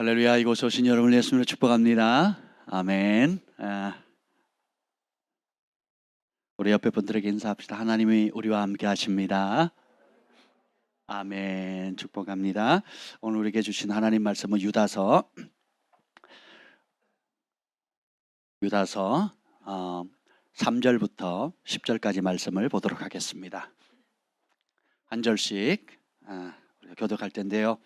할렐루야. 이곳에 오신 여러분을 예수님으로 축복합니다. 아멘. 우리 옆에 분들에게 인사합시다. 하나님이 우리와 함께 하십니다. 아멘. 축복합니다. 오늘 우리에게 주신 하나님 말씀은 유다서 3절부터 10절까지 말씀을 보도록 하겠습니다. 한 절씩 우리가 교독할 텐데요.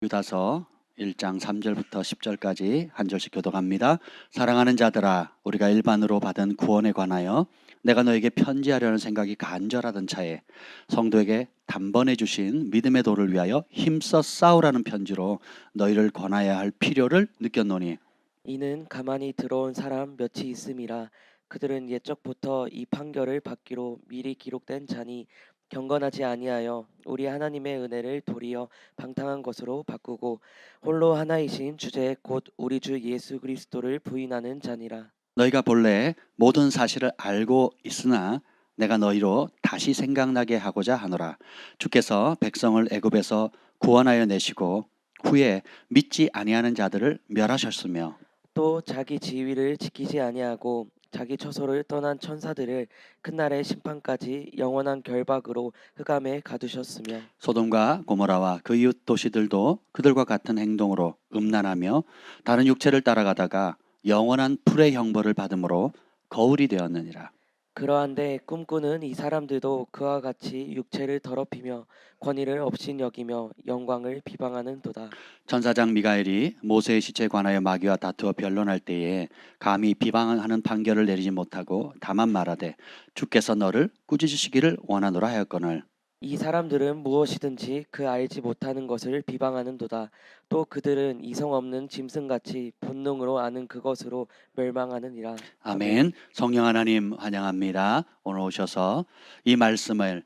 유다서 1장 3절부터 10절까지 한 절씩 교독합니다. 사랑하는 자들아, 우리가 일반으로 받은 구원에 관하여 내가 너에게 편지하려는 생각이 간절하던 차에 성도에게 단번에 주신 믿음의 도를 위하여 힘써 싸우라는 편지로 너희를 권하여야 할 필요를 느꼈노니, 이는 가만히 들어온 사람 몇이 있음이라. 그들은 옛적부터 이 판결을 받기로 미리 기록된 자니 경건하지 아니하여 우리 하나님의 은혜를 도리어 방탕한 것으로 바꾸고 홀로 하나이신 주제 곧 우리 주 예수 그리스도를 부인하는 자니라. 너희가 본래 모든 사실을 알고 있으나 내가 너희로 다시 생각나게 하고자 하노라. 주께서 백성을 애굽에서 구원하여 내시고 후에 믿지 아니하는 자들을 멸하셨으며 또 자기 지위를 지키지 아니하고 자기 처소를 떠난 천사들을 그날의 심판까지 영원한 결박으로 흑암에 가두셨으며 소돔과 고모라와 그 이웃 도시들도 그들과 같은 행동으로 음란하며 다른 육체를 따라가다가 영원한 불의 형벌을 받음으로 거울이 되었느니라. 그러한데 꿈꾸는 이 사람들도 그와 같이 육체를 더럽히며 권위를 업신여기며 영광을 비방하는도다. 천사장 미가엘이 모세의 시체에 관하여 마귀와 다투어 변론할 때에 감히 비방하는 판결을 내리지 못하고 다만 말하되 주께서 너를 꾸짖으시기를 원하노라 하였거늘, 이 사람들은 무엇이든지 그 알지 못하는 것을 비방하는도다. 또 그들은 이성 없는 짐승같이 본능으로 아는 그것으로 멸망하느니라. 아멘. 성령 하나님 환영합니다. 오늘 오셔서 이 말씀을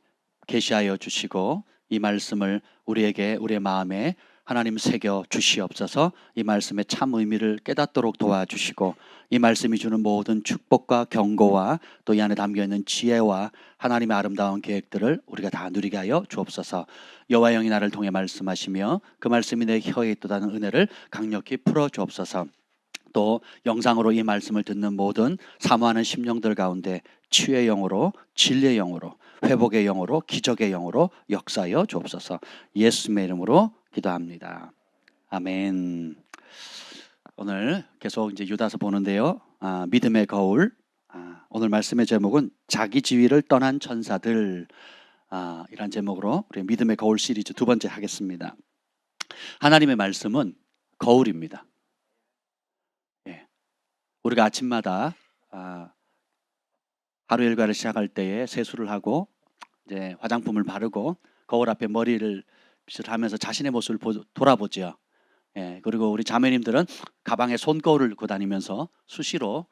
계시하여 주시고 이 말씀을 우리에게 우리의 마음에 하나님 새겨 주시옵소서. 이 말씀의 참 의미를 깨닫도록 도와주시고 이 말씀이 주는 모든 축복과 경고와 또 이 안에 담겨있는 지혜와 하나님의 아름다운 계획들을 우리가 다 누리게 하여 주옵소서. 여호와 영이 나를 통해 말씀하시며 그 말씀이 내 혀에 있도다는 은혜를 강력히 풀어 주옵소서. 또 영상으로 이 말씀을 듣는 모든 사모하는 심령들 가운데 치유의 영으로, 진리의 영으로, 회복의 영으로, 기적의 영으로 역사하여 주옵소서. 예수님의 이름으로 기도합니다. 아멘. 오늘 계속 이제 유다서 보는데요. 믿음의 거울. 오늘 말씀의 제목은 자기 지위를 떠난 천사들. 이란 제목으로 우리 믿음의 거울 시리즈 두 번째 하겠습니다. 하나님의 말씀은 거울입니다. 우리가 아침마다 하루 일과를 시작할 때에 세수를 하고 이제 화장품을 바르고 거울 앞에 머리를 빗을 하면서 자신의 모습을 돌아보죠. 그리고 우리 자매님들은 가방에 손거울을 넣고 다니면서 수시로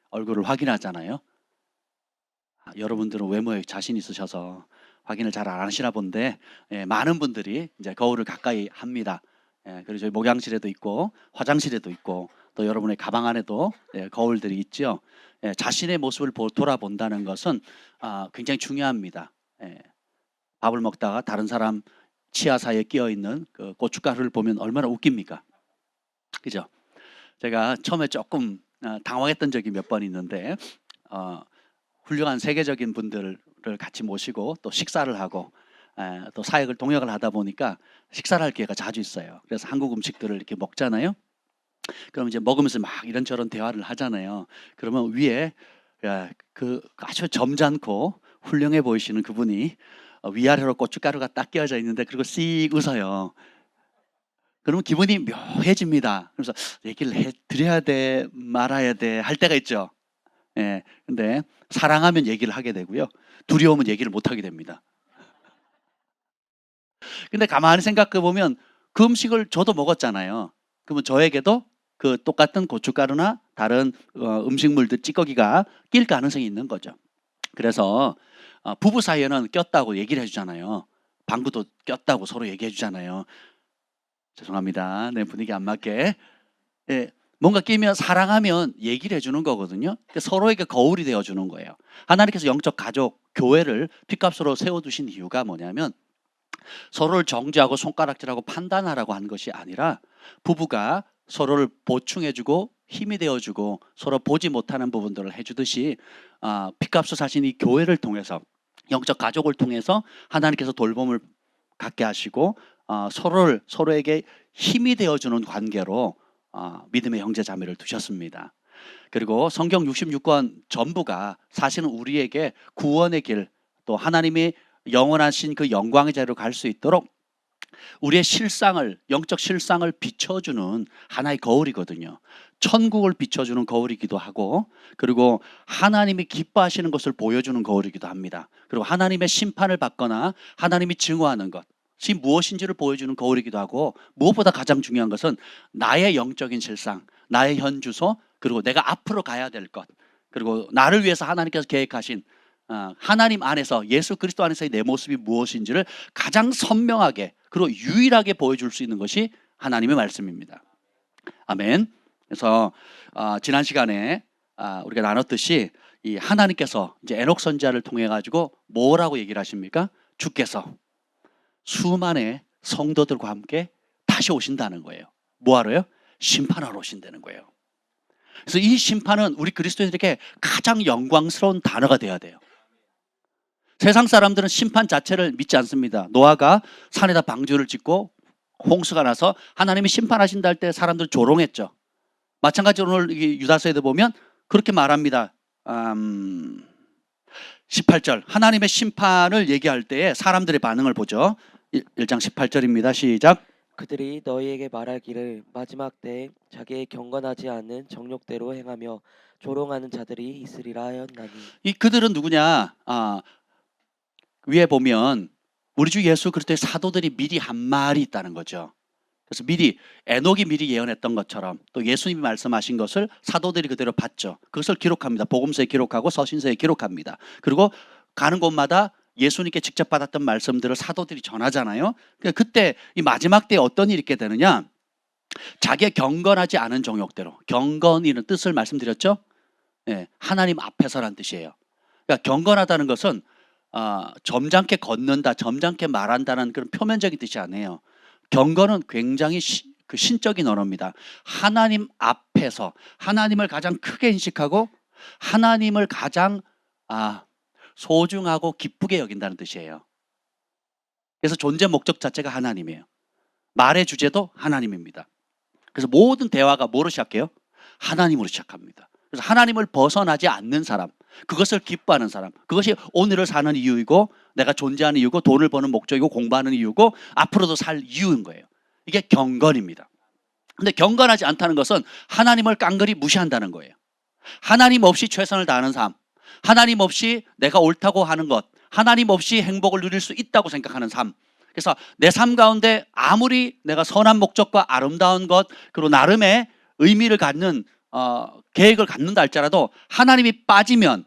얼굴을 확인하잖아요. 여러분들은 외모에 자신 있으셔서 확인을 잘 안 하시나 본데 많은 분들이 이제 거울을 가까이 합니다. 그리고 저희 목양실에도 있고 화장실에도 있고 또 여러분의 가방 안에도 거울들이 있죠. 자신의 모습을 돌아본다는 것은 굉장히 중요합니다. 밥을 먹다가 다른 사람 치아 사이에 끼어 있는 그 고춧가루를 보면 얼마나 웃깁니까? 그죠? 제가 처음에 조금 당황했던 적이 몇 번 있는데 훌륭한 세계적인 분들을 같이 모시고 또 식사를 하고 또 사역을 동역을 하다 보니까 식사를 할 기회가 자주 있어요. 그래서 한국 음식들을 이렇게 먹잖아요. 그럼 이제 먹으면서 막 이런저런 대화를 하잖아요. 그러면 위에 그 아주 점잖고 훌륭해 보이시는 그분이 위아래로 고춧가루가 딱 끼어져 있는데 그리고 씩 웃어요. 그러면 기분이 묘해집니다. 그래서 얘기를 해드려야 돼 말아야 돼 할 때가 있죠. 근데 사랑하면 얘기를 하게 되고요. 두려우면 얘기를 못 하게 됩니다. 근데 가만히 생각해 보면 그 음식을 저도 먹었잖아요. 그러면 저에게도 그 똑같은 고춧가루나 다른 음식물들 찌꺼기가 낄 가능성이 있는 거죠. 그래서 부부 사이에는 꼈다고 얘기를 해주잖아요. 방구도 꼈다고 서로 얘기해 주잖아요. 죄송합니다. 내 분위기 안 맞게. 뭔가 끼면 사랑하면 얘기를 해주는 거거든요. 서로에게 거울이 되어주는 거예요. 하나님께서 영적 가족, 교회를 핏값으로 세워두신 이유가 뭐냐면 서로를 정죄하고 손가락질하고 판단하라고 하는 것이 아니라 부부가 서로를 보충해주고 힘이 되어주고 서로 보지 못하는 부분들을 해주듯이 피값을 사신 이 교회를 통해서 영적 가족을 통해서 하나님께서 돌봄을 갖게 하시고 서로에게 힘이 되어주는 관계로 믿음의 형제 자매를 두셨습니다. 그리고 성경 66권 전부가 사실은 우리에게 구원의 길, 또 하나님이 영원하신 그 영광의 자리로 갈 수 있도록 우리의 실상을, 영적 실상을 비춰주는 하나의 거울이거든요. 천국을 비춰주는 거울이기도 하고, 그리고 하나님이 기뻐하시는 것을 보여주는 거울이기도 합니다. 그리고 하나님의 심판을 받거나 하나님이 증오하는 것이 무엇인지를 보여주는 거울이기도 하고, 무엇보다 가장 중요한 것은 나의 영적인 실상, 나의 현주소, 그리고 내가 앞으로 가야 될 것, 그리고 나를 위해서 하나님께서 계획하신 하나님 안에서, 예수 그리스도 안에서의 내 모습이 무엇인지를 가장 선명하게 그리고 유일하게 보여줄 수 있는 것이 하나님의 말씀입니다. 아멘. 그래서 지난 시간에 우리가 나눴듯이 이 하나님께서 이제 에녹 선지자를 통해 가지고 뭐라고 얘기를 하십니까? 주께서 수많은 성도들과 함께 다시 오신다는 거예요. 뭐하러요? 심판하러 오신다는 거예요. 그래서 이 심판은 우리 그리스도인들에게 가장 영광스러운 단어가 돼야 돼요. 세상 사람들은 심판 자체를 믿지 않습니다. 노아가 산에다 방주를 짓고 홍수가 나서 하나님이 심판하신다 할 때 사람들 조롱했죠. 마찬가지로 오늘 유다서에도 보면 그렇게 말합니다. 18절 하나님의 심판을 얘기할 때에 사람들의 반응을 보죠. 1장 18절입니다. 시작. 그들이 너희에게 말하기를 마지막 때에 자기의 경건하지 않은 정욕대로 행하며 조롱하는 자들이 있으리라 하였나니. 이 그들은 누구냐? 위에 보면 우리 주 예수 그리스도의 사도들이 미리 한 말이 있다는 거죠. 그래서 미리 에녹이 미리 예언했던 것처럼 또 예수님이 말씀하신 것을 사도들이 그대로 봤죠. 그것을 기록합니다. 복음서에 기록하고 서신서에 기록합니다. 그리고 가는 곳마다 예수님께 직접 받았던 말씀들을 사도들이 전하잖아요. 그때 이 마지막 때에 어떤 일이 있게 되느냐? 자기의 경건하지 않은 정욕대로, 경건이라는 뜻을 말씀드렸죠. 네, 하나님 앞에서란 뜻이에요. 그러니까 경건하다는 것은 점잖게 걷는다, 점잖게 말한다는 그런 표면적인 뜻이 아니에요. 경건은 굉장히 그 신적인 언어입니다. 하나님 앞에서 하나님을 가장 크게 인식하고 하나님을 가장 소중하고 기쁘게 여긴다는 뜻이에요. 그래서 존재 목적 자체가 하나님이에요. 말의 주제도 하나님입니다. 그래서 모든 대화가 뭐로 시작해요? 하나님으로 시작합니다. 그래서 하나님을 벗어나지 않는 사람, 그것을 기뻐하는 사람, 그것이 오늘을 사는 이유이고 내가 존재하는 이유고 돈을 버는 목적이고 공부하는 이유고 앞으로도 살 이유인 거예요. 이게 경건입니다. 근데 경건하지 않다는 것은 하나님을 깡그리 무시한다는 거예요. 하나님 없이 최선을 다하는 삶, 하나님 없이 내가 옳다고 하는 것, 하나님 없이 행복을 누릴 수 있다고 생각하는 삶. 그래서 내 삶 가운데 아무리 내가 선한 목적과 아름다운 것, 그리고 나름의 의미를 갖는 계획을 갖는다 할지라도 하나님이 빠지면,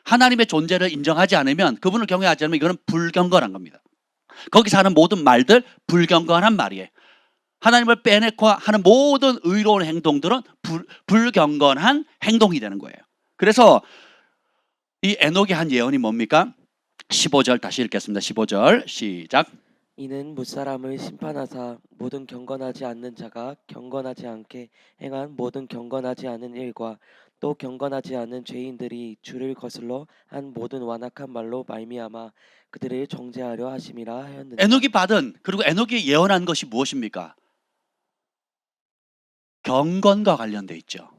하나님의 존재를 인정하지 않으면, 그분을 경외하지 않으면 이거는 불경건한 겁니다. 거기서 하는 모든 말들 불경건한 말이에요. 하나님을 빼내고 하는 모든 의로운 행동들은 불경건한 행동이 되는 거예요. 그래서 이 에녹이 한 예언이 뭡니까? 15절 다시 읽겠습니다. 15절 시작. 이는 무사람을 심판하사 모든 경건하지 않는 자가 경건하지 않게 행한 모든 경건하지 않은 일과 또 경건하지 않은 죄인들이 주를 거슬러 한 모든 완악한 말로 말미암아 그들을 정죄하려 하심이라 하였느니라. 에녹이 받은, 그리고 에녹이 예언한 것이 무엇입니까? 경건과 관련돼 있죠.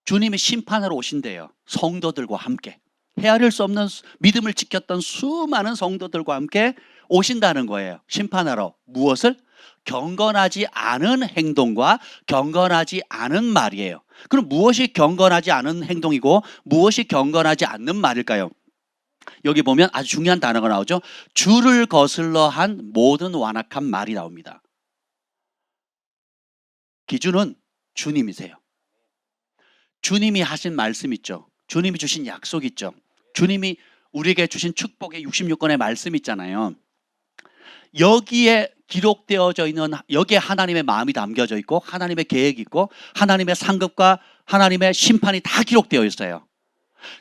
주님이 심판하러 오신대요. 성도들과 함께 헤아릴 수 없는 믿음을 지켰던 수많은 성도들과 함께 오신다는 거예요. 심판하러. 무엇을? 경건하지 않은 행동과 경건하지 않은 말이에요. 그럼 무엇이 경건하지 않은 행동이고 무엇이 경건하지 않는 말일까요? 여기 보면 아주 중요한 단어가 나오죠. 주를 거슬러 한 모든 완악한 말이 나옵니다. 기준은 주님이세요. 주님이 하신 말씀 있죠. 주님이 주신 약속 있죠. 주님이 우리에게 주신 축복의 66권의 말씀 있잖아요. 여기에 기록되어져 있는, 여기에 하나님의 마음이 담겨져 있고 하나님의 계획이 있고 하나님의 상급과 하나님의 심판이 다 기록되어 있어요.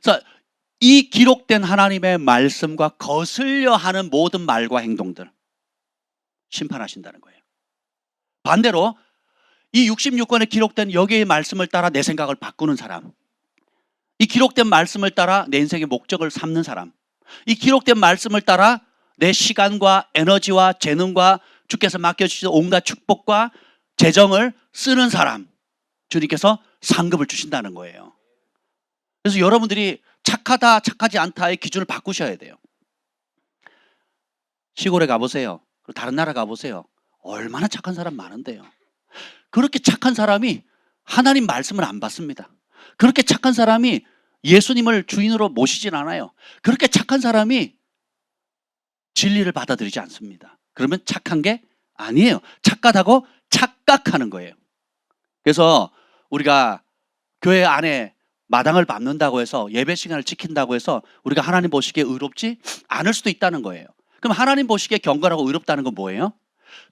그래서 이 기록된 하나님의 말씀과 거슬려 하는 모든 말과 행동들, 심판하신다는 거예요. 반대로 이 66권에 기록된 여기의 말씀을 따라 내 생각을 바꾸는 사람, 이 기록된 말씀을 따라 내 인생의 목적을 삼는 사람, 이 기록된 말씀을 따라 내 시간과 에너지와 재능과 주께서 맡겨주신 온갖 축복과 재정을 쓰는 사람, 주님께서 상급을 주신다는 거예요. 그래서 여러분들이 착하다 착하지 않다의 기준을 바꾸셔야 돼요. 시골에 가보세요. 다른 나라 가보세요. 얼마나 착한 사람 많은데요. 그렇게 착한 사람이 하나님 말씀을 안 받습니다. 그렇게 착한 사람이 예수님을 주인으로 모시진 않아요. 그렇게 착한 사람이 진리를 받아들이지 않습니다. 그러면 착한 게 아니에요. 착하다고 착각하는 거예요. 그래서 우리가 교회 안에 마당을 밟는다고 해서 예배 시간을 지킨다고 해서 우리가 하나님 보시기에 의롭지 않을 수도 있다는 거예요. 그럼 하나님 보시기에 경건하고 의롭다는 건 뭐예요?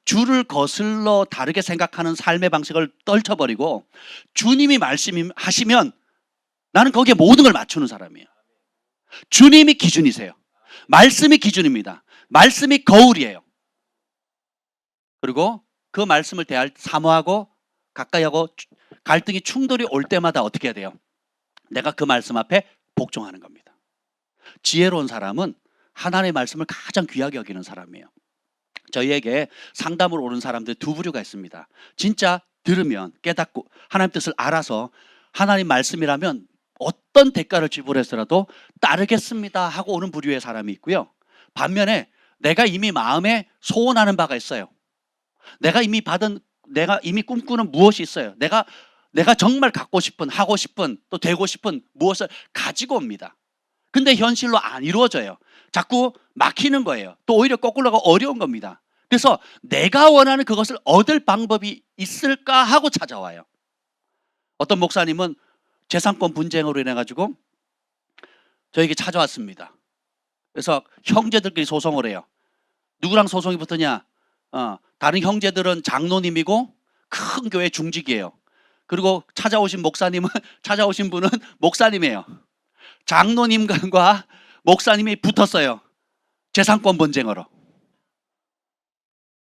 주를 거슬러 다르게 생각하는 삶의 방식을 떨쳐버리고 주님이 말씀하시면 나는 거기에 모든 걸 맞추는 사람이에요. 주님이 기준이세요. 말씀이 기준입니다. 말씀이 거울이에요. 그리고 그 말씀을 대할 사모하고 가까이하고 갈등이 충돌이 올 때마다 어떻게 해야 돼요? 내가 그 말씀 앞에 복종하는 겁니다. 지혜로운 사람은 하나님의 말씀을 가장 귀하게 여기는 사람이에요. 저희에게 상담을 오는 사람들 두 부류가 있습니다. 진짜 들으면 깨닫고 하나님 뜻을 알아서 하나님 말씀이라면 어떤 대가를 지불해서라도 따르겠습니다 하고 오는 부류의 사람이 있고요. 반면에 내가 이미 마음에 소원하는 바가 있어요. 내가 이미 꿈꾸는 무엇이 있어요. 내가 정말 갖고 싶은, 하고 싶은, 또 되고 싶은 무엇을 가지고 옵니다. 근데 현실로 안 이루어져요. 자꾸 막히는 거예요. 또 오히려 거꾸로가 어려운 겁니다. 그래서 내가 원하는 그것을 얻을 방법이 있을까 하고 찾아와요. 어떤 목사님은 재산권 분쟁으로 인해 가지고 저에게 찾아왔습니다. 그래서 형제들끼리 소송을 해요. 누구랑 소송이 붙으냐? 다른 형제들은 장로님이고 큰 교회 중직이에요. 그리고 찾아오신 분은 목사님이에요. 장로님과 목사님이 붙었어요. 재산권 분쟁으로.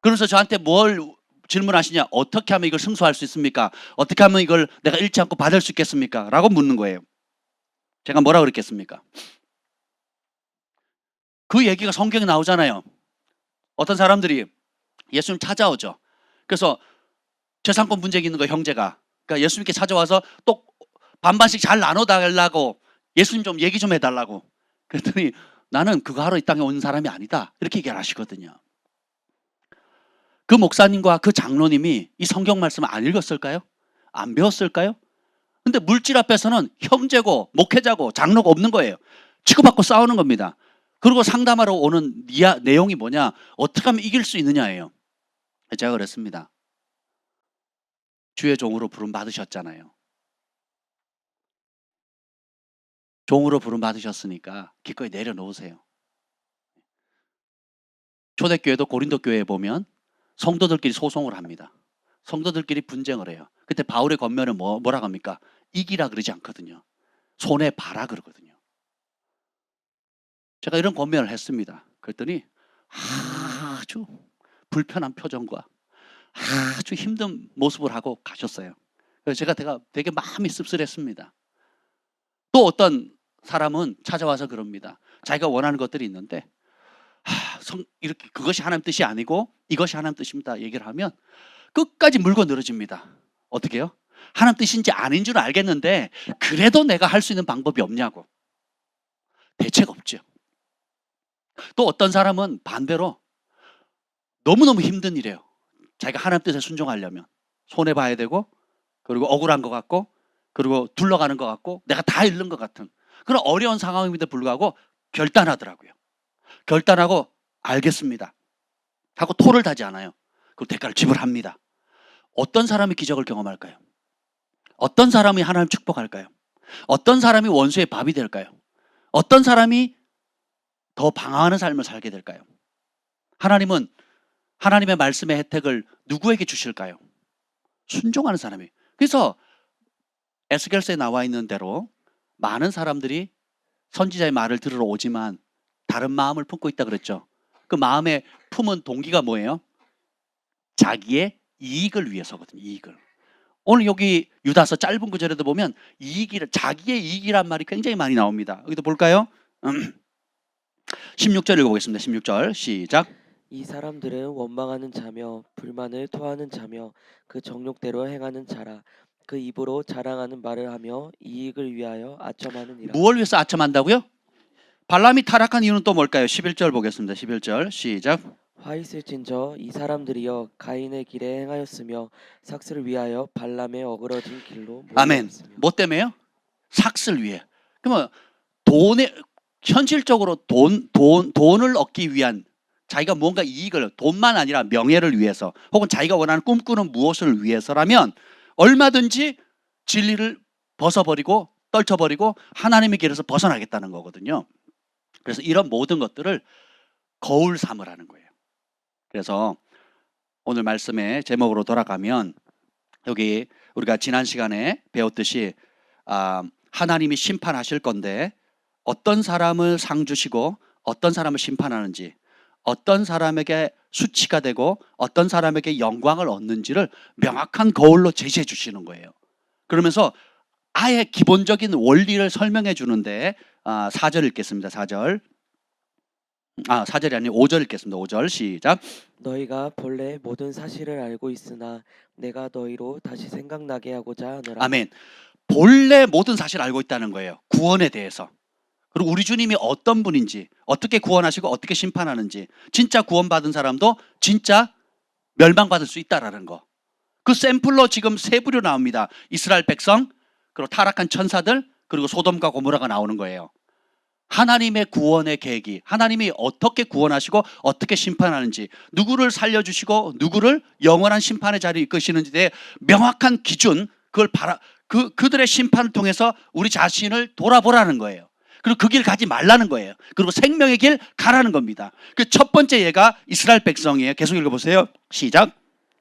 그래서 저한테 뭘 질문하시냐? 어떻게 하면 이걸 승소할 수 있습니까? 어떻게 하면 이걸 내가 잃지 않고 받을 수 있겠습니까? 라고 묻는 거예요. 제가 뭐라고 그랬겠습니까? 그 얘기가 성경에 나오잖아요. 어떤 사람들이 예수님 찾아오죠. 그래서 재산권 분쟁이 있는 거 형제가. 그러니까 예수님께 찾아와서 또 반반씩 잘 나눠달라고 예수님 좀 얘기 좀 해달라고. 그랬더니 나는 그거 하러 이 땅에 온 사람이 아니다. 이렇게 얘기를 하시거든요. 그 목사님과 그 장로님이 이 성경 말씀을 안 읽었을까요? 안 배웠을까요? 근데 물질 앞에서는 형제고 목회자고 장로가 없는 거예요. 치고받고 싸우는 겁니다. 그리고 상담하러 오는 내용이 뭐냐? 어떻게 하면 이길 수 있느냐예요. 제가 그랬습니다. 주의 종으로 부름 받으셨잖아요. 종으로 부름 받으셨으니까 기꺼이 내려놓으세요. 초대교회도 고린도 교회에 보면 성도들끼리 소송을 합니다. 성도들끼리 분쟁을 해요. 그때 바울의 권면은 뭐라고 합니까? 이기라 그러지 않거든요. 손해 봐라 그러거든요. 제가 이런 권면을 했습니다. 그랬더니 아주 불편한 표정과 아주 힘든 모습을 하고 가셨어요. 그래서 제가 되게 마음이 씁쓸했습니다. 또 어떤 사람은 찾아와서 그럽니다. 자기가 원하는 것들이 있는데 이렇게 그것이 하나님 뜻이 아니고 이것이 하나님 뜻입니다 얘기를 하면 끝까지 물고 늘어집니다. 어떻게 해요? 하나님 뜻인지 아닌 줄 알겠는데 그래도 내가 할 수 있는 방법이 없냐고. 대책 없죠. 또 어떤 사람은 반대로 너무너무 힘든 일이에요. 자기가 하나님 뜻에 순종하려면 손해봐야 되고 그리고 억울한 것 같고 그리고 둘러가는 것 같고 내가 다 잃는 것 같은 그런 어려운 상황임에도 불구하고 결단하더라고요. 결단하고 알겠습니다 하고 토를 다지 않아요. 그리고 대가를 지불합니다. 어떤 사람이 기적을 경험할까요? 어떤 사람이 하나님 축복할까요? 어떤 사람이 원수의 밥이 될까요? 어떤 사람이 더 방황하는 삶을 살게 될까요? 하나님은 하나님의 말씀의 혜택을 누구에게 주실까요? 순종하는 사람이에요. 그래서 에스겔서에 나와 있는 대로 많은 사람들이 선지자의 말을 들으러 오지만 다른 마음을 품고 있다 그랬죠. 그 마음에 품은 동기가 뭐예요? 자기의 이익을 위해서거든요. 이익을. 오늘 여기 유다서 짧은 구절에도 보면 이익이를, 자기의 이익이란 말이 굉장히 많이 나옵니다. 여기도 볼까요? 16절 읽어보겠습니다. 16절 시작. 이 사람들은 원망하는 자며 불만을 토하는 자며 그 정욕대로 행하는 자라. 그 입으로 자랑하는 말을 하며 이익을 위하여 아첨하느니라. 무엇을 위해서 아첨한다고요? 발람이 타락한 이유는 또 뭘까요? 11절 보겠습니다. 11절 시작. 화 있을진저 이 사람들이여 가인의 길에 행하였으며 삭스를 위하여 발람의 어그러진 길로 아멘. 몰려갔으며. 뭐 때문에요? 삭슬 위해. 그러면 돈에, 현실적으로 돈을 얻기 위한, 자기가 뭔가 이익을, 돈만 아니라 명예를 위해서, 혹은 자기가 원하는 꿈꾸는 무엇을 위해서라면 얼마든지 진리를 벗어버리고 떨쳐버리고 하나님의 길에서 벗어나겠다는 거거든요. 그래서 이런 모든 것들을 거울 삼으라는 거예요. 그래서 오늘 말씀의 제목으로 돌아가면, 여기 우리가 지난 시간에 배웠듯이 하나님이 심판하실 건데 어떤 사람을 상 주시고 어떤 사람을 심판하는지, 어떤 사람에게 수치가 되고 어떤 사람에게 영광을 얻는지를 명확한 거울로 제시해 주시는 거예요. 그러면서 아예 기본적인 원리를 설명해 주는데 4절 읽겠습니다. 4절. 4절이 아니고 5절 읽겠습니다. 5절 시작. 너희가 본래 모든 사실을 알고 있으나 내가 너희로 다시 생각나게 하고자 하노라. 아멘. 본래 모든 사실을 알고 있다는 거예요. 구원에 대해서. 그리고 우리 주님이 어떤 분인지, 어떻게 구원하시고 어떻게 심판하는지, 진짜 구원받은 사람도 진짜 멸망받을 수 있다라는 거. 그 샘플로 지금 세 부류 나옵니다. 이스라엘 백성, 그리고 타락한 천사들, 그리고 소돔과 고모라가 나오는 거예요. 하나님의 구원의 계획이, 하나님이 어떻게 구원하시고 어떻게 심판하는지, 누구를 살려주시고 누구를 영원한 심판의 자리에 이끄시는지에 대해 명확한 기준, 그걸 그들의 심판을 통해서 우리 자신을 돌아보라는 거예요. 그리고 그 길 가지 말라는 거예요. 그리고 생명의 길 가라는 겁니다. 그 첫 번째 예가 이스라엘 백성이에요. 계속 읽어보세요. 시작.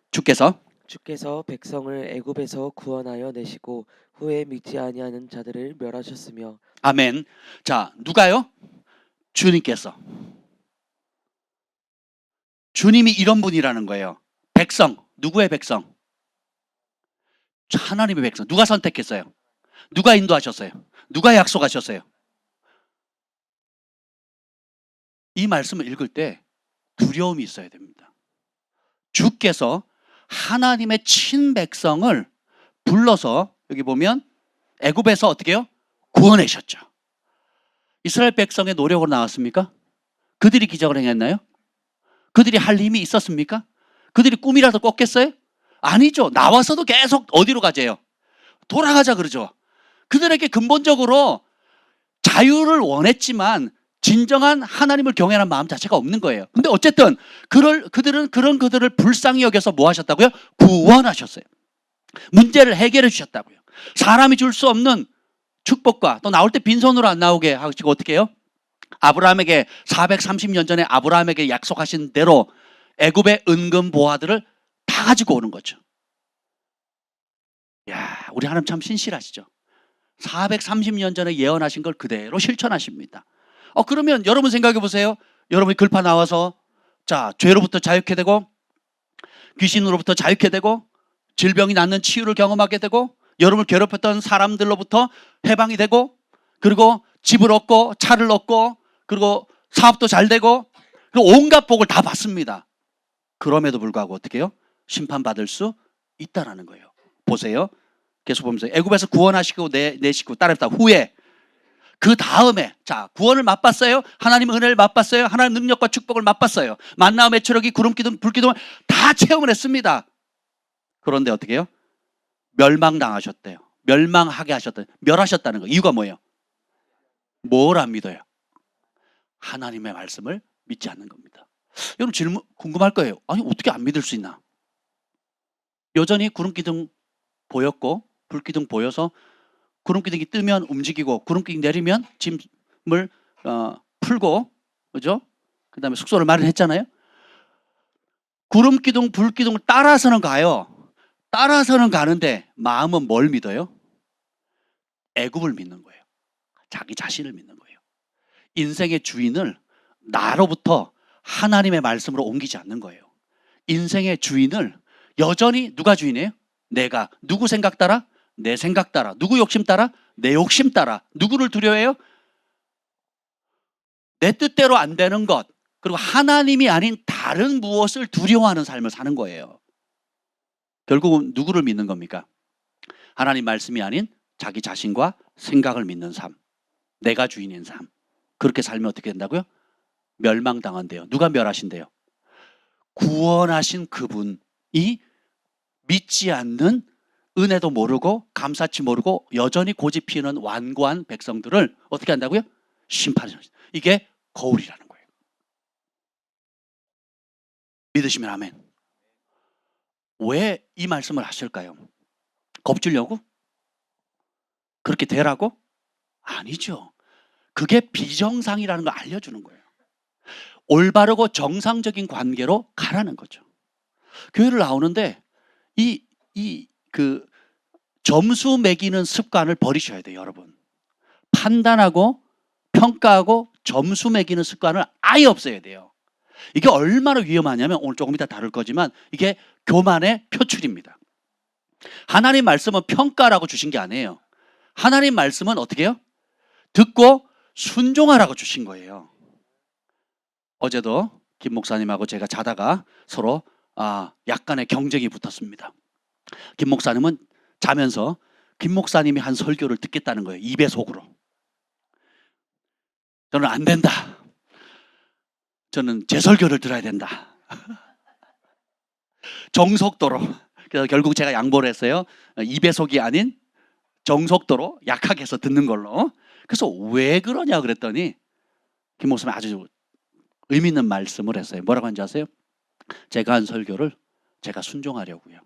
주께서 백성을 애굽에서 구원하여 내시고 후에 믿지 아니하는 자들을 멸하셨으며. 아멘. 자, 누가요? 주님께서. 주님이 이런 분이라는 거예요. 백성, 누구의 백성? 하나님의 백성. 누가 선택했어요? 누가 인도하셨어요? 누가 약속하셨어요? 이 말씀을 읽을 때 두려움이 있어야 됩니다. 주께서 하나님의 친백성을 불러서, 여기 보면 애굽에서 어떻게 해요? 구원하셨죠. 이스라엘 백성의 노력으로 나왔습니까? 그들이 기적을 행했나요? 그들이 할 힘이 있었습니까? 그들이 꿈이라도 꿨겠어요? 아니죠. 나와서도 계속 어디로 가재요? 돌아가자 그러죠. 그들에게 근본적으로 자유를 원했지만 진정한 하나님을 경외하는 마음 자체가 없는 거예요. 근데 어쨌든 그들은 그들을 불쌍히 여겨서 뭐 하셨다고요? 구원하셨어요. 문제를 해결해 주셨다고요. 사람이 줄 수 없는 축복과, 또 나올 때 빈손으로 안 나오게 하시고 어떻게 해요? 아브라함에게 430년 전에 아브라함에게 약속하신 대로 애굽의 은금 보화들을 다 가지고 오는 거죠. 야, 우리 하나님 참 신실하시죠. 430년 전에 예언하신 걸 그대로 실천하십니다. 그러면 여러분 생각해 보세요. 여러분이 글파 나와서 자, 죄로부터 자유케 되고 귀신으로부터 자유케 되고 질병이 낫는 치유를 경험하게 되고 여러분을 괴롭혔던 사람들로부터 해방이 되고, 그리고 집을 얻고 차를 얻고, 그리고 사업도 잘 되고, 그리고 온갖 복을 다 받습니다. 그럼에도 불구하고 어떻게 해요? 심판받을 수 있다라는 거예요. 보세요. 계속 보면서 애굽에서 구원하시고 내시고 따르다 후에, 그 다음에, 자, 구원을 맛봤어요. 하나님 은혜를 맛봤어요. 하나님 능력과 축복을 맛봤어요. 만나와 메추라기, 구름기둥, 불기둥을 다 체험을 했습니다. 그런데 어떻게 해요? 멸망당하셨대요. 멸망하게 하셨대요. 멸하셨다는 거. 이유가 뭐예요? 뭘 안 믿어요? 하나님의 말씀을 믿지 않는 겁니다. 여러분 질문 궁금할 거예요. 아니 어떻게 안 믿을 수 있나? 여전히 구름기둥 보였고 불기둥 보여서 구름기둥이 뜨면 움직이고 구름기둥 내리면 짐을 풀고, 그죠? 그 다음에 숙소를 마련했잖아요. 구름기둥 불기둥을 따라서는 가요. 따라서는 가는데 마음은 뭘 믿어요? 애굽을 믿는 거예요. 자기 자신을 믿는 거예요. 인생의 주인을 나로부터 하나님의 말씀으로 옮기지 않는 거예요. 인생의 주인을 여전히 누가 주인이에요? 내가. 누구 생각 따라? 내 생각 따라. 누구 욕심 따라? 내 욕심 따라. 누구를 두려워해요? 내 뜻대로 안 되는 것, 그리고 하나님이 아닌 다른 무엇을 두려워하는 삶을 사는 거예요. 결국은 누구를 믿는 겁니까? 하나님 말씀이 아닌 자기 자신과 생각을 믿는 삶, 내가 주인인 삶. 그렇게 살면 어떻게 된다고요? 멸망당한대요. 누가 멸하신대요? 구원하신 그분이 믿지 않는, 은혜도 모르고 감사치 모르고 여전히 고집 피우는 완고한 백성들을 어떻게 한다고요? 심판하시는. 이게 거울이라는 거예요. 믿으시면 아멘. 왜 이 말씀을 하실까요? 겁주려고? 그렇게 되라고? 아니죠. 그게 비정상이라는 걸 알려주는 거예요. 올바르고 정상적인 관계로 가라는 거죠. 교회를 나오는데 그 점수 매기는 습관을 버리셔야 돼요, 여러분. 판단하고 평가하고 점수 매기는 습관을 아예 없애야 돼요. 이게 얼마나 위험하냐면, 오늘 조금 이따 다룰 거지만 이게 교만의 표출입니다. 하나님 말씀은 평가라고 주신 게 아니에요. 하나님 말씀은 어떻게 해요? 듣고 순종하라고 주신 거예요. 어제도 김 목사님하고 제가 자다가 서로 약간의 경쟁이 붙었습니다. 김 목사님은 자면서 김 목사님이 한 설교를 듣겠다는 거예요. 2배속으로. 저는 안 된다. 저는 제 설교를 들어야 된다. 정속도로. 그래서 결국 제가 양보를 했어요. 2배속이 아닌 정속도로 약하게 해서 듣는 걸로. 그래서 왜 그러냐 그랬더니 김 목사님이 아주 의미 있는 말씀을 했어요. 뭐라고 하는지 아세요? 제가 한 설교를 제가 순종하려고요.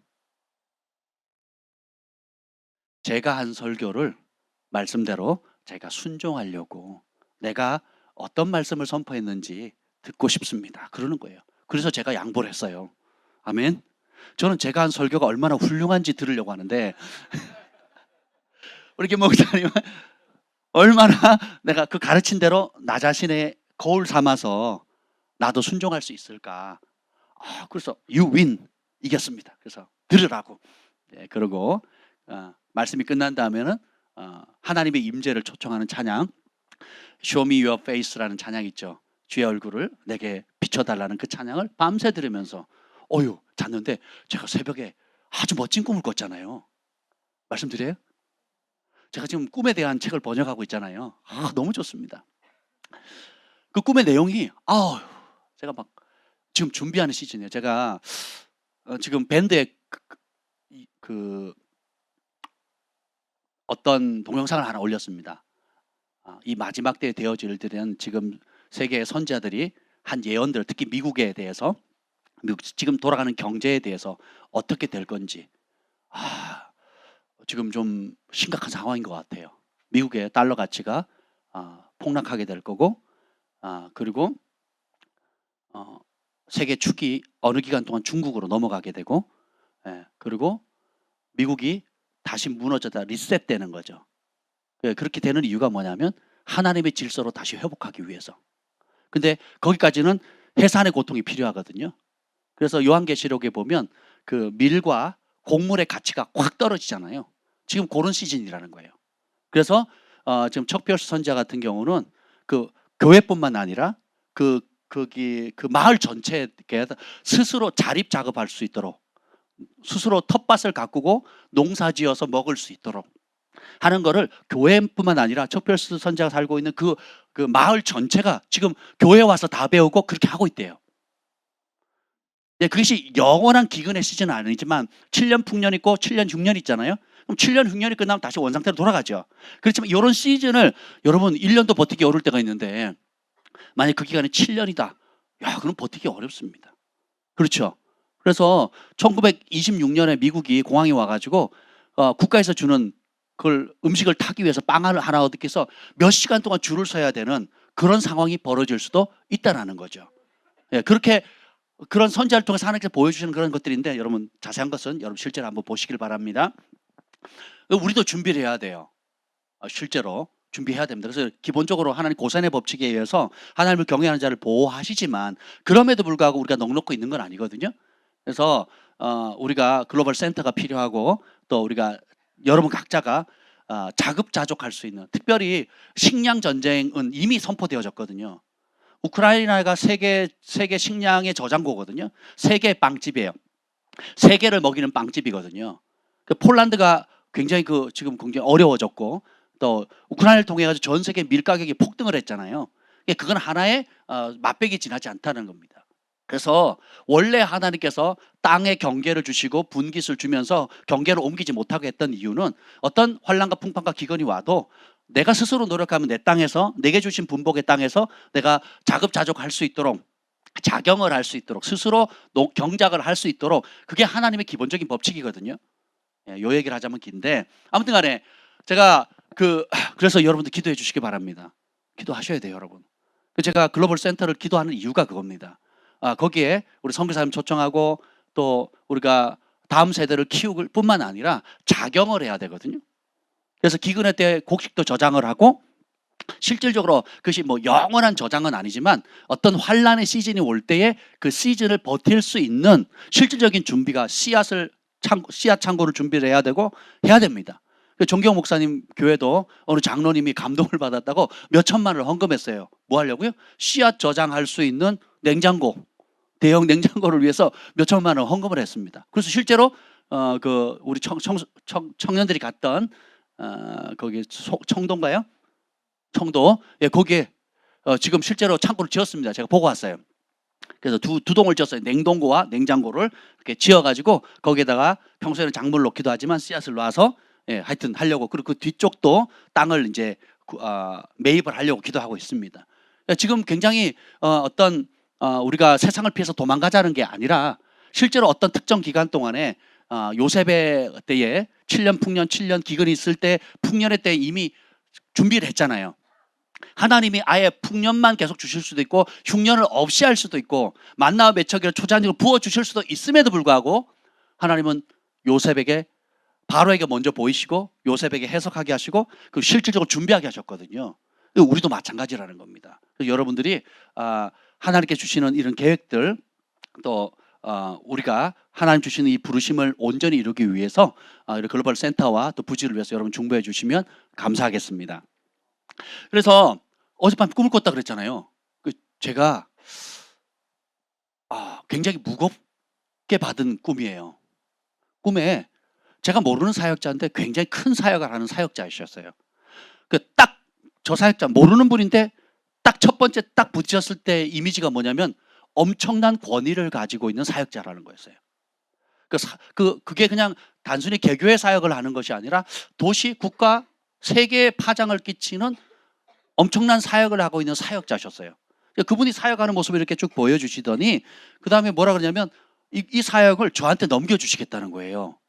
제가 한 설교를 말씀대로 제가 순종하려고, 내가 어떤 말씀을 선포했는지 듣고 싶습니다. 그러는 거예요. 그래서 제가 양보를 했어요. 아멘. 저는 제가 한 설교가 얼마나 훌륭한지 들으려고 하는데 우리 김 목사님은 얼마나 내가 그 가르친 대로 나 자신의 거울 삼아서 나도 순종할 수 있을까. 그래서 you win, 이겼습니다. 그래서 들으라고. 그러고 말씀이 끝난 다음에는 하나님의 임재를 초청하는 찬양, Show me your face라는 찬양 있죠. 주의 얼굴을 내게 비춰달라는 그 찬양을 밤새 들으면서 잤는데 제가 새벽에 아주 멋진 꿈을 꿨잖아요. 말씀드려요? 제가 지금 꿈에 대한 책을 번역하고 있잖아요. 너무 좋습니다. 그 꿈의 내용이 제가 막 지금 준비하는 시즌이에요. 제가 지금 밴드에 어떤 동영상을 하나 올렸습니다. 이 마지막 때에 되어질 때는 지금 세계의 선지자들이 한 예언들, 특히 미국에 대해서, 미국 지금 돌아가는 경제에 대해서 어떻게 될 건지 지금 좀 심각한 상황인 것 같아요. 미국의 달러 가치가 폭락하게 될 거고, 그리고 세계 축이 어느 기간 동안 중국으로 넘어가게 되고, 그리고 미국이 다시 무너졌다 리셋되는 거죠. 그렇게 되는 이유가 뭐냐면 하나님의 질서로 다시 회복하기 위해서. 근데 거기까지는 해산의 고통이 필요하거든요. 그래서 요한계시록에 보면 그 밀과 곡물의 가치가 확 떨어지잖아요. 지금 그런 시즌이라는 거예요. 그래서 지금 척피어스 선지자 같은 경우는 그 교회뿐만 아니라 그 마을 전체에 스스로 자립 작업할 수 있도록, 스스로 텃밭을 가꾸고 농사지어서 먹을 수 있도록 하는 거를, 교회뿐만 아니라 척피어스 선지자가 살고 있는 그 마을 전체가 지금 교회 와서 다 배우고 그렇게 하고 있대요. 그것이 영원한 기근의 시즌은 아니지만 7년 풍년 있고 7년 흉년 있잖아요. 그럼 7년 흉년이 끝나면 다시 원상태로 돌아가죠. 그렇지만 이런 시즌을 여러분 1년도 버티기 어려울 때가 있는데, 만약 그 기간이 7년이다. 그럼 버티기 어렵습니다. 그렇죠. 그래서 1926년에 미국이 공항에 와가지고 국가에서 주는 그걸 음식을 타기 위해서 빵을 하나 얻기 위해서 몇 시간 동안 줄을 서야 되는 그런 상황이 벌어질 수도 있다는 거죠. 그렇게 그런 선지자를 통해서 하나님께서 보여주시는 그런 것들인데, 여러분 자세한 것은 여러분 실제로 한번 보시길 바랍니다. 우리도 준비를 해야 돼요. 실제로 준비해야 됩니다. 그래서 기본적으로 하나님 고산의 법칙에 의해서 하나님을 경외하는 자를 보호하시지만, 그럼에도 불구하고 우리가 넉넉히 있는 건 아니거든요. 그래서 우리가 글로벌 센터가 필요하고 또 우리가 여러분 각자가 자급자족할 수 있는, 특별히 식량 전쟁은 이미 선포되어졌거든요. 우크라이나가 세계 식량의 저장고거든요. 세계 빵집이에요. 세계를 먹이는 빵집이거든요. 폴란드가 굉장히 지금 굉장히 어려워졌고 또 우크라이나를 통해 가지고 전 세계 밀 가격이 폭등을 했잖아요. 그건 하나의 맛배기 지나지 않다는 겁니다. 그래서 원래 하나님께서 땅에 경계를 주시고 분깃을 주면서 경계를 옮기지 못하게 했던 이유는 어떤 환난과 풍파가 기근이 와도 내가 스스로 노력하면 내 땅에서, 내게 주신 분복의 땅에서 내가 자급자족할 수 있도록, 자경을 할 수 있도록, 스스로 경작을 할 수 있도록, 그게 하나님의 기본적인 법칙이거든요. 요 얘기를 하자면 긴데, 아무튼 간에 제가 그래서 여러분들 기도해 주시기 바랍니다. 기도하셔야 돼요, 여러분. 제가 글로벌 센터를 기도하는 이유가 그겁니다. 거기에 우리 선교사님 초청하고 또 우리가 다음 세대를 키울 뿐만 아니라 자경을 해야 되거든요. 그래서 기근의 때 곡식도 저장을 하고, 실질적으로 그것이 뭐 영원한 저장은 아니지만 어떤 환란의 시즌이 올 때에 그 시즌을 버틸 수 있는 실질적인 준비가 씨앗 창고를 준비를 해야 되고 해야 됩니다. 정경 목사님 교회도 어느 장로님이 감동을 받았다고 몇 천만을 헌금했어요. 뭐 하려고요? 씨앗 저장할 수 있는 냉장고, 대형 냉장고를 위해서 몇 천만 원 헌금을 했습니다. 그래서 실제로 우리 청년들이 갔던 거기 청도인가요? 청도. 예, 거기에 지금 실제로 창고를 지었습니다. 제가 보고 왔어요. 그래서 두 동을 지었어요. 냉동고와 냉장고를 이렇게 지어가지고 거기에다가 평소에는 작물 놓기도 하지만 씨앗을 놔서 하여튼 하려고, 그리고 그 뒤쪽도 땅을 이제 매입을 하려고 기도하고 있습니다. 지금 굉장히 우리가 세상을 피해서 도망가자는 게 아니라 실제로 어떤 특정 기간 동안에 요셉의 때에 7년 풍년, 7년 기근이 있을 때 풍년의 때 이미 준비를 했잖아요. 하나님이 아예 풍년만 계속 주실 수도 있고 흉년을 없이 할 수도 있고 만나와 메추기를 초자니로 부어 주실 수도 있음에도 불구하고 하나님은 요셉에게, 바로에게 먼저 보이시고 요셉에게 해석하게 하시고 그 실질적으로 준비하게 하셨거든요. 우리도 마찬가지라는 겁니다. 여러분들이 하나님께 주시는 이런 계획들, 또 우리가 하나님 주시는 이 부르심을 온전히 이루기 위해서 글로벌 센터와 또 부지를 위해서 여러분 중보해 주시면 감사하겠습니다. 그래서 어젯밤 꿈을 꿨다 그랬잖아요. 제가 굉장히 무겁게 받은 꿈이에요. 꿈에 제가 모르는 사역자인데 굉장히 큰 사역을 하는 사역자이셨어요. 딱 저 사역자 모르는 분인데 딱 첫 번째 딱 부딪혔을 때 이미지가 뭐냐면 엄청난 권위를 가지고 있는 사역자라는 거였어요. 그게 그냥 단순히 개교회 사역을 하는 것이 아니라 도시, 국가, 세계에 파장을 끼치는 엄청난 사역을 하고 있는 사역자셨어요. 그분이 사역하는 모습을 이렇게 쭉 보여주시더니 그 다음에 뭐라 그러냐면 이 사역을 저한테 넘겨주시겠다는 거예요.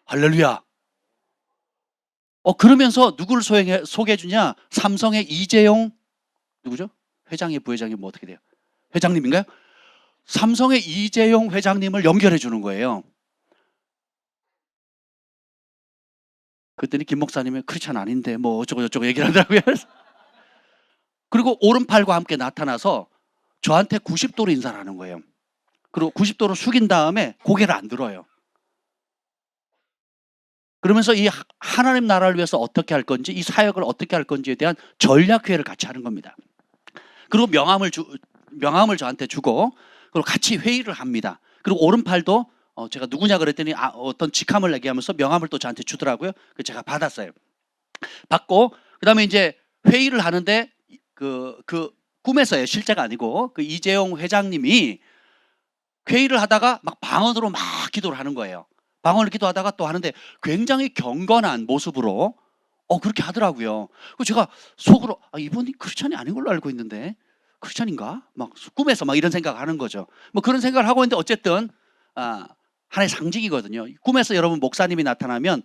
할렐루야. 그러면서 누구를 소개해 주냐? 삼성의 이재용, 누구죠? 회장이 부회장이 뭐 어떻게 돼요? 회장님인가요? 삼성의 이재용 회장님을 연결해 주는 거예요. 그랬더니 김 목사님이 크리스찬 아닌데 뭐 어쩌고 저쩌고 얘기를 하더라고요. 그리고 오른팔과 함께 나타나서 저한테 90도로 인사를 하는 거예요. 그리고 90도로 숙인 다음에 고개를 안 들어요. 그러면서 이 하나님 나라를 위해서 어떻게 할 건지, 이 사역을 어떻게 할 건지에 대한 전략회의를 같이 하는 겁니다. 그리고 명함을 저한테 주고 그리고 같이 회의를 합니다. 그리고 오른팔도 제가 누구냐 그랬더니 어떤 직함을 얘기하면서 명함을 또 저한테 주더라고요. 제가 받았어요. 받고 그다음에 이제 회의를 하는데 그 꿈에서요, 실제가 아니고 그 이재용 회장님이 회의를 하다가 막 방언으로 막 기도를 하는 거예요. 방언을 기도하다가 또 하는데 굉장히 경건한 모습으로 그렇게 하더라고요. 그래서 제가 속으로 이분이 크리스찬이 아닌 걸로 알고 있는데 크리스찬인가? 막 꿈에서 막 이런 생각을 하는 거죠. 뭐 그런 생각을 하고 있는데 어쨌든 하나의 상징이거든요. 꿈에서 여러분 목사님이 나타나면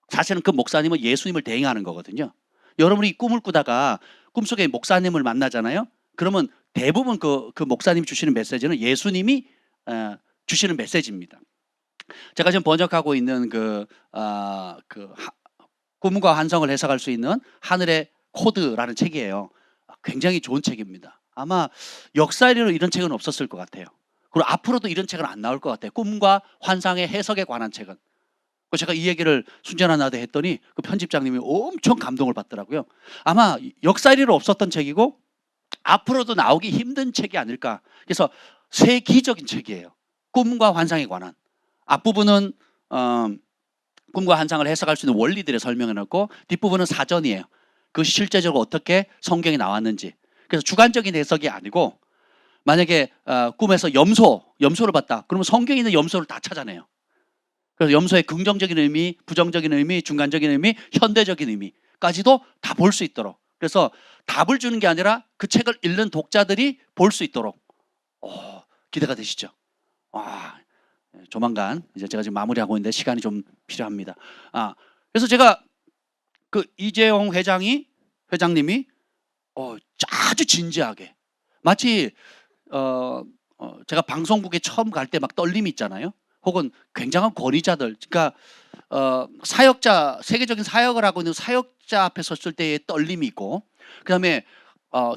사실은 그 목사님은 예수님을 대행하는 거거든요. 여러분이 꿈을 꾸다가 꿈속에 목사님을 만나잖아요. 그러면 대부분 그 목사님이 주시는 메시지는 예수님이 주시는 메시지입니다. 제가 지금 번역하고 있는 꿈과 환상을 해석할 수 있는 하늘의 코드라는 책이에요. 굉장히 좋은 책입니다. 아마 역사에는 이런 책은 없었을 것 같아요. 그리고 앞으로도 이런 책은 안 나올 것 같아요. 꿈과 환상의 해석에 관한 책은. 제가 이 얘기를 순전하나대 했더니 그 편집장님이 엄청 감동을 받더라고요. 아마 역사리로 없었던 책이고 앞으로도 나오기 힘든 책이 아닐까. 그래서 세기적인 책이에요. 꿈과 환상에 관한. 앞부분은 꿈과 환상을 해석할 수 있는 원리들을 설명해놓고 뒷부분은 사전이에요. 그것이 실제적으로 어떻게 성경에 나왔는지. 그래서 주관적인 해석이 아니고 만약에 꿈에서 염소를 봤다. 그러면 성경에 있는 염소를 다 찾아내요. 그래서 염소의 긍정적인 의미, 부정적인 의미, 중간적인 의미, 현대적인 의미까지도 다 볼 수 있도록. 그래서 답을 주는 게 아니라 그 책을 읽는 독자들이 볼 수 있도록. 기대가 되시죠? 조만간 이제 제가 지금 마무리하고 있는데 시간이 좀 필요합니다. 그래서 제가 그 이재용 회장님이 아주 진지하게 마치 제가 방송국에 처음 갈 때 막 떨림이 있잖아요. 혹은 굉장한 권위자들, 그러니까 사역자, 세계적인 사역을 하고 있는 사역자 앞에 섰을 때의 떨림이 있고, 그다음에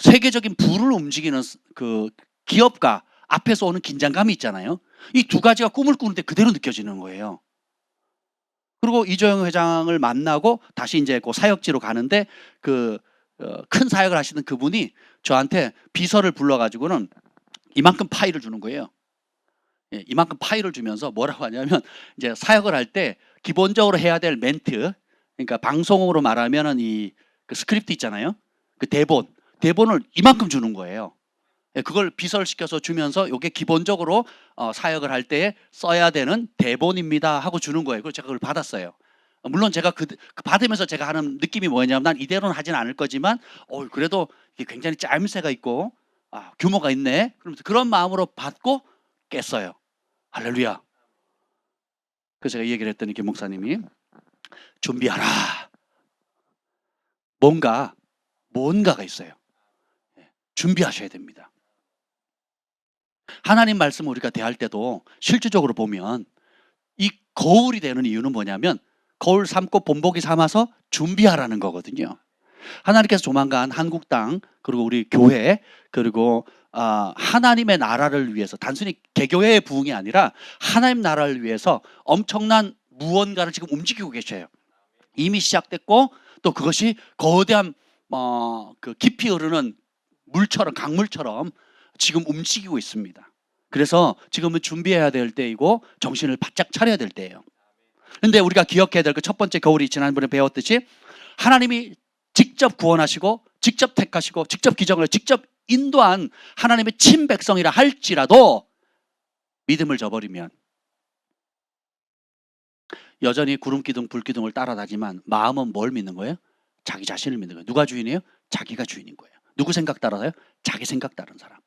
세계적인 부를 움직이는 그 기업가 앞에서 오는 긴장감이 있잖아요. 이 두 가지가 꿈을 꾸는데 그대로 느껴지는 거예요. 그리고 이재용 회장을 만나고 다시 이제 그 사역지로 가는데 그 큰 사역을 하시는 그분이 저한테 비서를 불러가지고는 이만큼 파일을 주는 거예요. 이만큼 파일을 주면서 뭐라고 하냐면 이제 사역을 할 때 기본적으로 해야 될 멘트, 그러니까 방송으로 말하면은 그 스크립트 있잖아요. 그 대본을 이만큼 주는 거예요. 그걸 비서를 시켜서 주면서 이게 기본적으로 사역을 할 때 써야 되는 대본입니다 하고 주는 거예요. 그래서 제가 그걸 받았어요. 물론 제가 그 받으면서 제가 하는 느낌이 뭐냐면 난 이대로는 하진 않을 거지만 그래도 이게 굉장히 짜임새가 있고 규모가 있네. 그러면서 그런 마음으로 받고 깼어요. 할렐루야. 그래서 제가 이 얘기를 했더니 김 목사님이 준비하라. 뭔가가 있어요. 준비하셔야 됩니다. 하나님 말씀을 우리가 대할 때도 실질적으로 보면 이 거울이 되는 이유는 뭐냐면 거울 삼고 본보기 삼아서 준비하라는 거거든요. 하나님께서 조만간 한국 땅 그리고 우리 교회 그리고 하나님의 나라를 위해서 단순히 개교회의 부흥이 아니라 하나님 나라를 위해서 엄청난 무언가를 지금 움직이고 계셔요. 이미 시작됐고 또 그것이 거대한 그 깊이 흐르는 물처럼 강물처럼 지금 움직이고 있습니다. 그래서 지금은 준비해야 될 때이고 정신을 바짝 차려야 될 때예요. 그런데 우리가 기억해야 될 그 첫 번째 거울이 지난번에 배웠듯이 하나님이 직접 구원하시고 직접 택하시고 직접 기정을 직접 인도한 하나님의 친백성이라 할지라도 믿음을 저버리면 여전히 구름기둥 불기둥을 따라다니지만 마음은 뭘 믿는 거예요? 자기 자신을 믿는 거예요. 누가 주인이에요? 자기가 주인인 거예요. 누구 생각 따라서요? 자기 생각 따른 사람.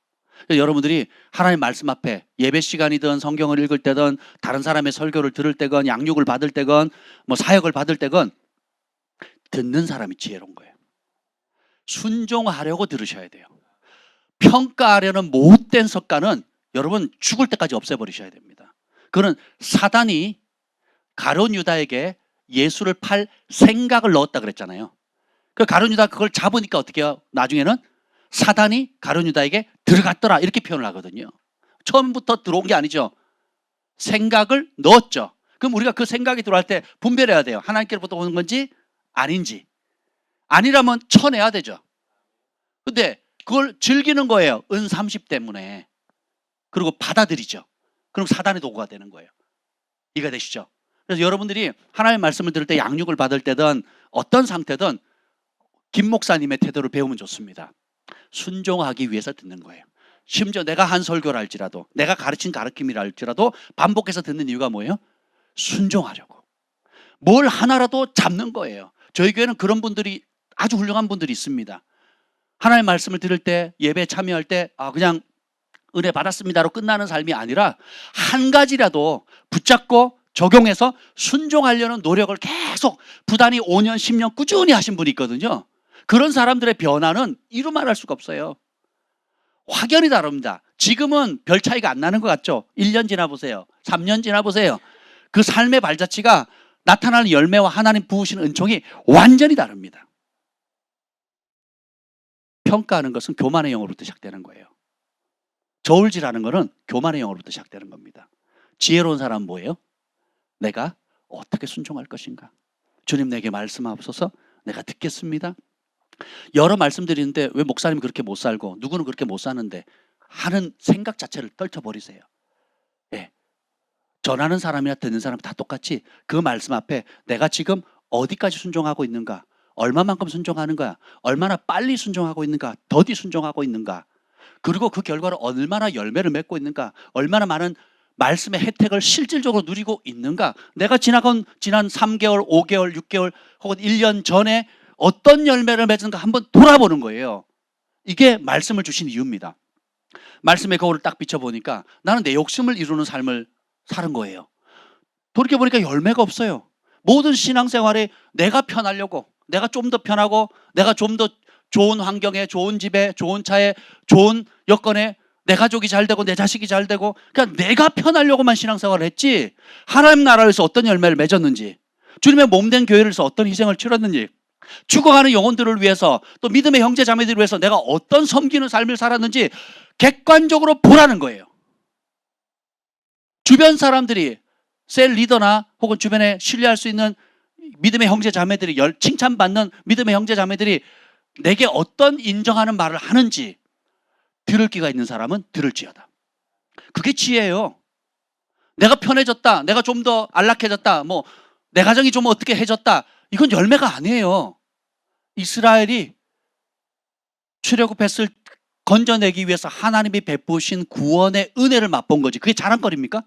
여러분들이 하나님 말씀 앞에 예배 시간이든 성경을 읽을 때든 다른 사람의 설교를 들을 때건 양육을 받을 때건 뭐 사역을 받을 때건 듣는 사람이 지혜로운 거예요. 순종하려고 들으셔야 돼요. 평가하려는 못된 습관은 여러분 죽을 때까지 없애버리셔야 됩니다. 그거는 사단이 가룟 유다에게 예수를 팔 생각을 넣었다 그랬잖아요. 그 가룟 유다 그걸 잡으니까 어떻게 해요? 나중에는 사단이 가룟 유다에게 들어갔더라 이렇게 표현을 하거든요. 처음부터 들어온 게 아니죠. 생각을 넣었죠. 그럼 우리가 그 생각이 들어갈 때 분별해야 돼요. 하나님께로부터 오는 건지 아닌지. 아니라면 쳐내야 되죠. 근데 그걸 즐기는 거예요. 은 30 때문에. 그리고 받아들이죠. 그럼 사단의 도구가 되는 거예요. 이해가 되시죠? 그래서 여러분들이 하나님의 말씀을 들을 때 양육을 받을 때든 어떤 상태든 김 목사님의 태도를 배우면 좋습니다. 순종하기 위해서 듣는 거예요. 심지어 내가 한 설교를 할지라도 내가 가르친 가르침이라 할지라도 반복해서 듣는 이유가 뭐예요? 순종하려고. 뭘 하나라도 잡는 거예요. 저희 교회는 그런 분들이 아주 훌륭한 분들이 있습니다. 하나님의 말씀을 들을 때 예배에 참여할 때 그냥 은혜 받았습니다로 끝나는 삶이 아니라 한 가지라도 붙잡고 적용해서 순종하려는 노력을 계속 부단히 5년 10년 꾸준히 하신 분이 있거든요. 그런 사람들의 변화는 이루 말할 수가 없어요. 확연히 다릅니다. 지금은 별 차이가 안 나는 것 같죠? 1년 지나보세요. 3년 지나보세요. 그 삶의 발자취가 나타나는 열매와 하나님 부으시는 은총이 완전히 다릅니다. 평가하는 것은 교만의 영으로부터 시작되는 거예요. 저울질하는 거는 교만의 영으로부터 시작되는 겁니다. 지혜로운 사람은 뭐예요? 내가 어떻게 순종할 것인가? 주님 내게 말씀하옵소서. 내가 듣겠습니다. 여러 말씀드리는데 왜 목사님 그렇게 못 살고 누구는 그렇게 못 사는데 하는 생각 자체를 떨쳐버리세요. 예. 전하는 사람이나 듣는 사람 다 똑같이 그 말씀 앞에 내가 지금 어디까지 순종하고 있는가, 얼마만큼 순종하는 거야, 얼마나 빨리 순종하고 있는가, 더디 순종하고 있는가, 그리고 그 결과로 얼마나 열매를 맺고 있는가, 얼마나 많은 말씀의 혜택을 실질적으로 누리고 있는가, 내가 지난 3개월, 5개월, 6개월 혹은 1년 전에 어떤 열매를 맺은가 한번 돌아보는 거예요. 이게 말씀을 주신 이유입니다. 말씀의 거울을 딱 비춰보니까 나는 내 욕심을 이루는 삶을 사는 거예요. 돌이켜보니까 열매가 없어요. 모든 신앙생활에 내가 편하려고, 내가 좀 더 편하고, 내가 좀 더 좋은 환경에, 좋은 집에, 좋은 차에, 좋은 여건에 내 가족이 잘 되고 내 자식이 잘 되고, 그러니까 내가 편하려고만 신앙생활을 했지 하나님 나라에서 어떤 열매를 맺었는지, 주님의 몸된 교회를 위해서 어떤 희생을 치렀는지, 죽어가는 영혼들을 위해서, 또 믿음의 형제 자매들을 위해서 내가 어떤 섬기는 삶을 살았는지 객관적으로 보라는 거예요. 주변 사람들이, 셀 리더나 혹은 주변에 신뢰할 수 있는 믿음의 형제 자매들이, 칭찬받는 믿음의 형제 자매들이 내게 어떤 인정하는 말을 하는지 들을 기가 있는 사람은 들을지어다. 그게 지혜예요. 내가 편해졌다, 내가 좀 더 안락해졌다, 뭐 내 가정이 좀 어떻게 해졌다, 이건 열매가 아니에요. 이스라엘이 출애굽했을 건져내기 위해서 하나님이 베푸신 구원의 은혜를 맛본 거지. 그게 자랑거리입니까?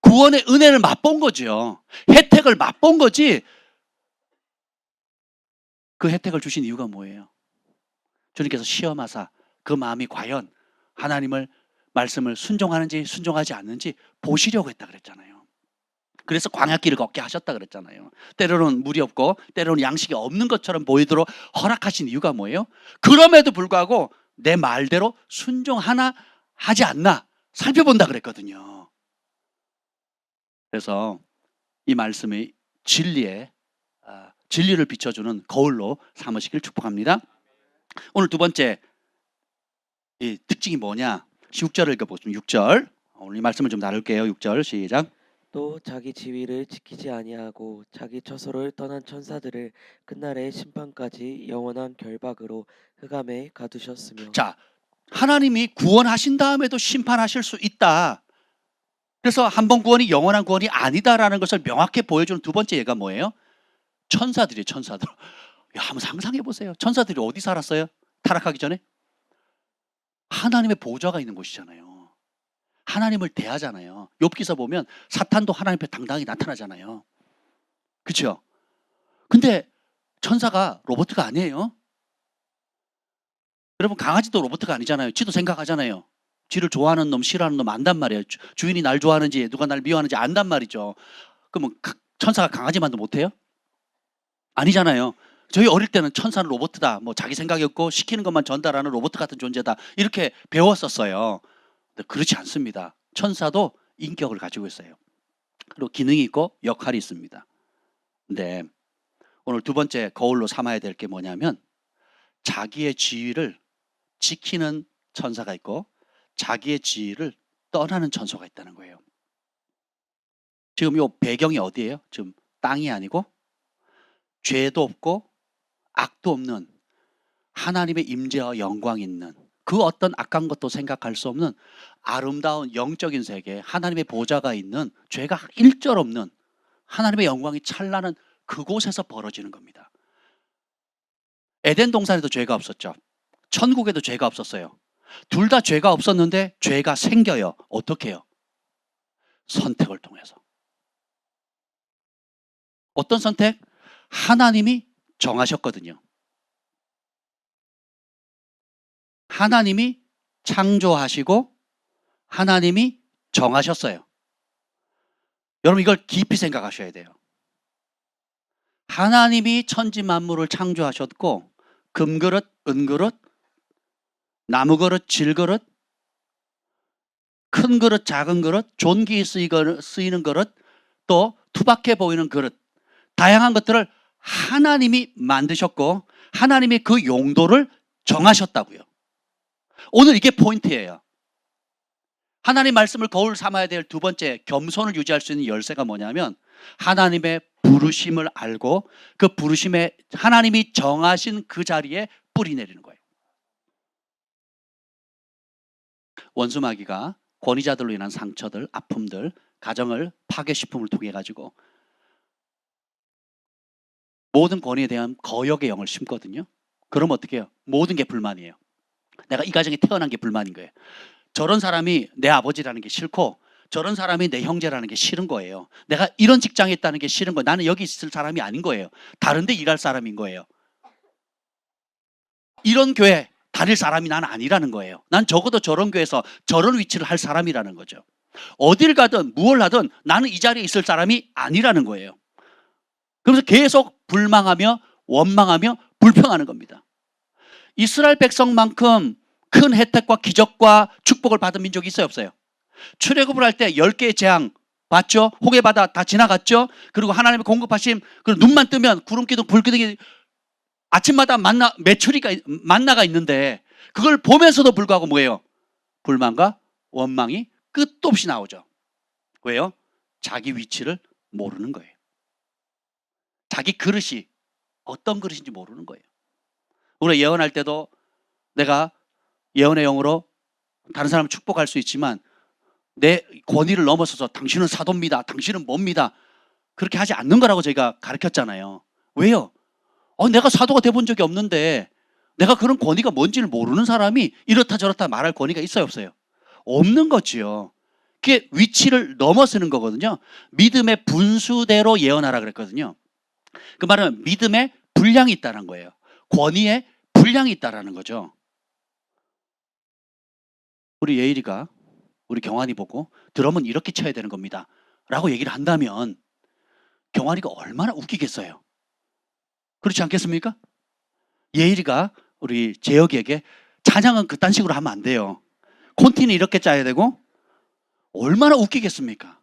구원의 은혜를 맛본 거죠. 혜택을 맛본 거지. 그 혜택을 주신 이유가 뭐예요? 주님께서 시험하사 그 마음이 과연 하나님을 말씀을 순종하는지 순종하지 않는지 보시려고 했다 그랬잖아요. 그래서 광야길을 걷게 하셨다 그랬잖아요. 때로는 물이 없고 때로는 양식이 없는 것처럼 보이도록 허락하신 이유가 뭐예요? 그럼에도 불구하고 내 말대로 순종하나 하지 않나 살펴본다 그랬거든요. 그래서 이 말씀이 진리를 비춰주는 거울로 삼으시길 축복합니다. 오늘 두 번째 이 특징이 뭐냐? 6절을 읽어보겠습니다. 6절. 오늘 이 말씀을 좀 나눌게요. 6절 시작. 또 자기 지위를 지키지 아니하고 자기 처소를 떠난 천사들을 끝날의 심판까지 영원한 결박으로 흑암에 가두셨으며. 자, 하나님이 구원하신 다음에도 심판하실 수 있다. 그래서 한 번 구원이 영원한 구원이 아니다라는 것을 명확히 보여주는 두 번째 예가 뭐예요? 천사들이에요. 천사들. 야, 한번 상상해 보세요. 천사들이 어디 살았어요? 타락하기 전에? 하나님의 보좌가 있는 곳이잖아요. 하나님을 대하잖아요. 욥기서 보면 사탄도 하나님 앞에 당당히 나타나잖아요. 그렇죠? 근데 천사가 로봇가 아니에요. 여러분, 강아지도 로봇가 아니잖아요. 지도 생각하잖아요. 지를 좋아하는 놈, 싫어하는 놈 안단 말이에요. 주인이 날 좋아하는지 누가 날 미워하는지 안단 말이죠. 그러면 천사가 강아지만도 못해요? 아니잖아요. 저희 어릴 때는 천사는 로봇이다, 뭐 자기 생각이 없고 시키는 것만 전달하는 로봇 같은 존재다, 이렇게 배웠었어요. 근데 그렇지 않습니다. 천사도 인격을 가지고 있어요. 그리고 기능이 있고 역할이 있습니다. 근데 오늘 두 번째 거울로 삼아야 될 게 뭐냐면 자기의 지위를 지키는 천사가 있고 자기의 지위를 떠나는 천사가 있다는 거예요. 지금 이 배경이 어디예요? 지금 땅이 아니고 죄도 없고 악도 없는 하나님의 임재와 영광이 있는 그 어떤 악한 것도 생각할 수 없는 아름다운 영적인 세계, 하나님의 보좌가 있는, 죄가 일절 없는 하나님의 영광이 찬란한 그곳에서 벌어지는 겁니다. 에덴 동산에도 죄가 없었죠. 천국에도 죄가 없었어요. 둘 다 죄가 없었는데 죄가 생겨요. 어떻게 해요? 선택을 통해서. 어떤 선택? 하나님이 정하셨거든요. 하나님이 창조하시고 하나님이 정하셨어요. 여러분, 이걸 깊이 생각하셔야 돼요. 하나님이 천지 만물을 창조하셨고 금그릇, 은그릇, 나무그릇, 질그릇, 큰 그릇, 작은 그릇, 존귀 쓰이는 그릇, 또 투박해 보이는 그릇, 다양한 것들을 하나님이 만드셨고 하나님이 그 용도를 정하셨다고요. 오늘 이게 포인트예요. 하나님 말씀을 거울 삼아야 될 두 번째 겸손을 유지할 수 있는 열쇠가 뭐냐면 하나님의 부르심을 알고 그 부르심에 하나님이 정하신 그 자리에 뿌리 내리는 거예요. 원수마귀가 권위자들로 인한 상처들, 아픔들, 가정을 파괴식품을 통해 가지고 모든 권위에 대한 거역의 영을 심거든요. 그럼 어떻게 해요? 모든 게 불만이에요. 내가 이 가정에 태어난 게 불만인 거예요. 저런 사람이 내 아버지라는 게 싫고 저런 사람이 내 형제라는 게 싫은 거예요. 내가 이런 직장에 있다는 게 싫은 거예요. 나는 여기 있을 사람이 아닌 거예요. 다른 데 일할 사람인 거예요. 이런 교회 다닐 사람이 난 아니라는 거예요. 난 적어도 저런 교회에서 저런 위치를 할 사람이라는 거죠. 어딜 가든 무얼 하든 나는 이 자리에 있을 사람이 아니라는 거예요. 그래서 계속 불망하며 원망하며 불평하는 겁니다. 이스라엘 백성만큼 큰 혜택과 기적과 축복을 받은 민족이 있어요, 없어요? 출애굽을 할 때 10개의 재앙 봤죠? 호계바다 다 지나갔죠? 그리고 하나님의 공급하심, 그리고 눈만 뜨면 구름기둥 불기둥이 아침마다 만나가 있는데 그걸 보면서도 불구하고 뭐예요? 불만과 원망이 끝도 없이 나오죠. 왜요? 자기 위치를 모르는 거예요. 자기 그릇이 어떤 그릇인지 모르는 거예요. 우리가 예언할 때도 내가 예언의 영으로 다른 사람을 축복할 수 있지만 내 권위를 넘어서서 당신은 사도입니다. 당신은 뭡니다. 그렇게 하지 않는 거라고 저희가 가르쳤잖아요. 왜요? 내가 사도가 돼본 적이 없는데 내가 그런 권위가 뭔지를 모르는 사람이 이렇다 저렇다 말할 권위가 있어요, 없어요? 없는 거지요. 그게 위치를 넘어서는 거거든요. 믿음의 분수대로 예언하라 그랬거든요. 그 말은 믿음의 분량이 있다는 거예요. 권위의 분량이 있다는 거죠. 우리 예일이가 우리 경환이 보고 드럼은 이렇게 쳐야 되는 겁니다 라고 얘기를 한다면 경환이가 얼마나 웃기겠어요. 그렇지 않겠습니까? 예일이가 우리 재혁이에게 찬양은 그딴 식으로 하면 안 돼요. 콘티는 이렇게 짜야 되고 얼마나 웃기겠습니까?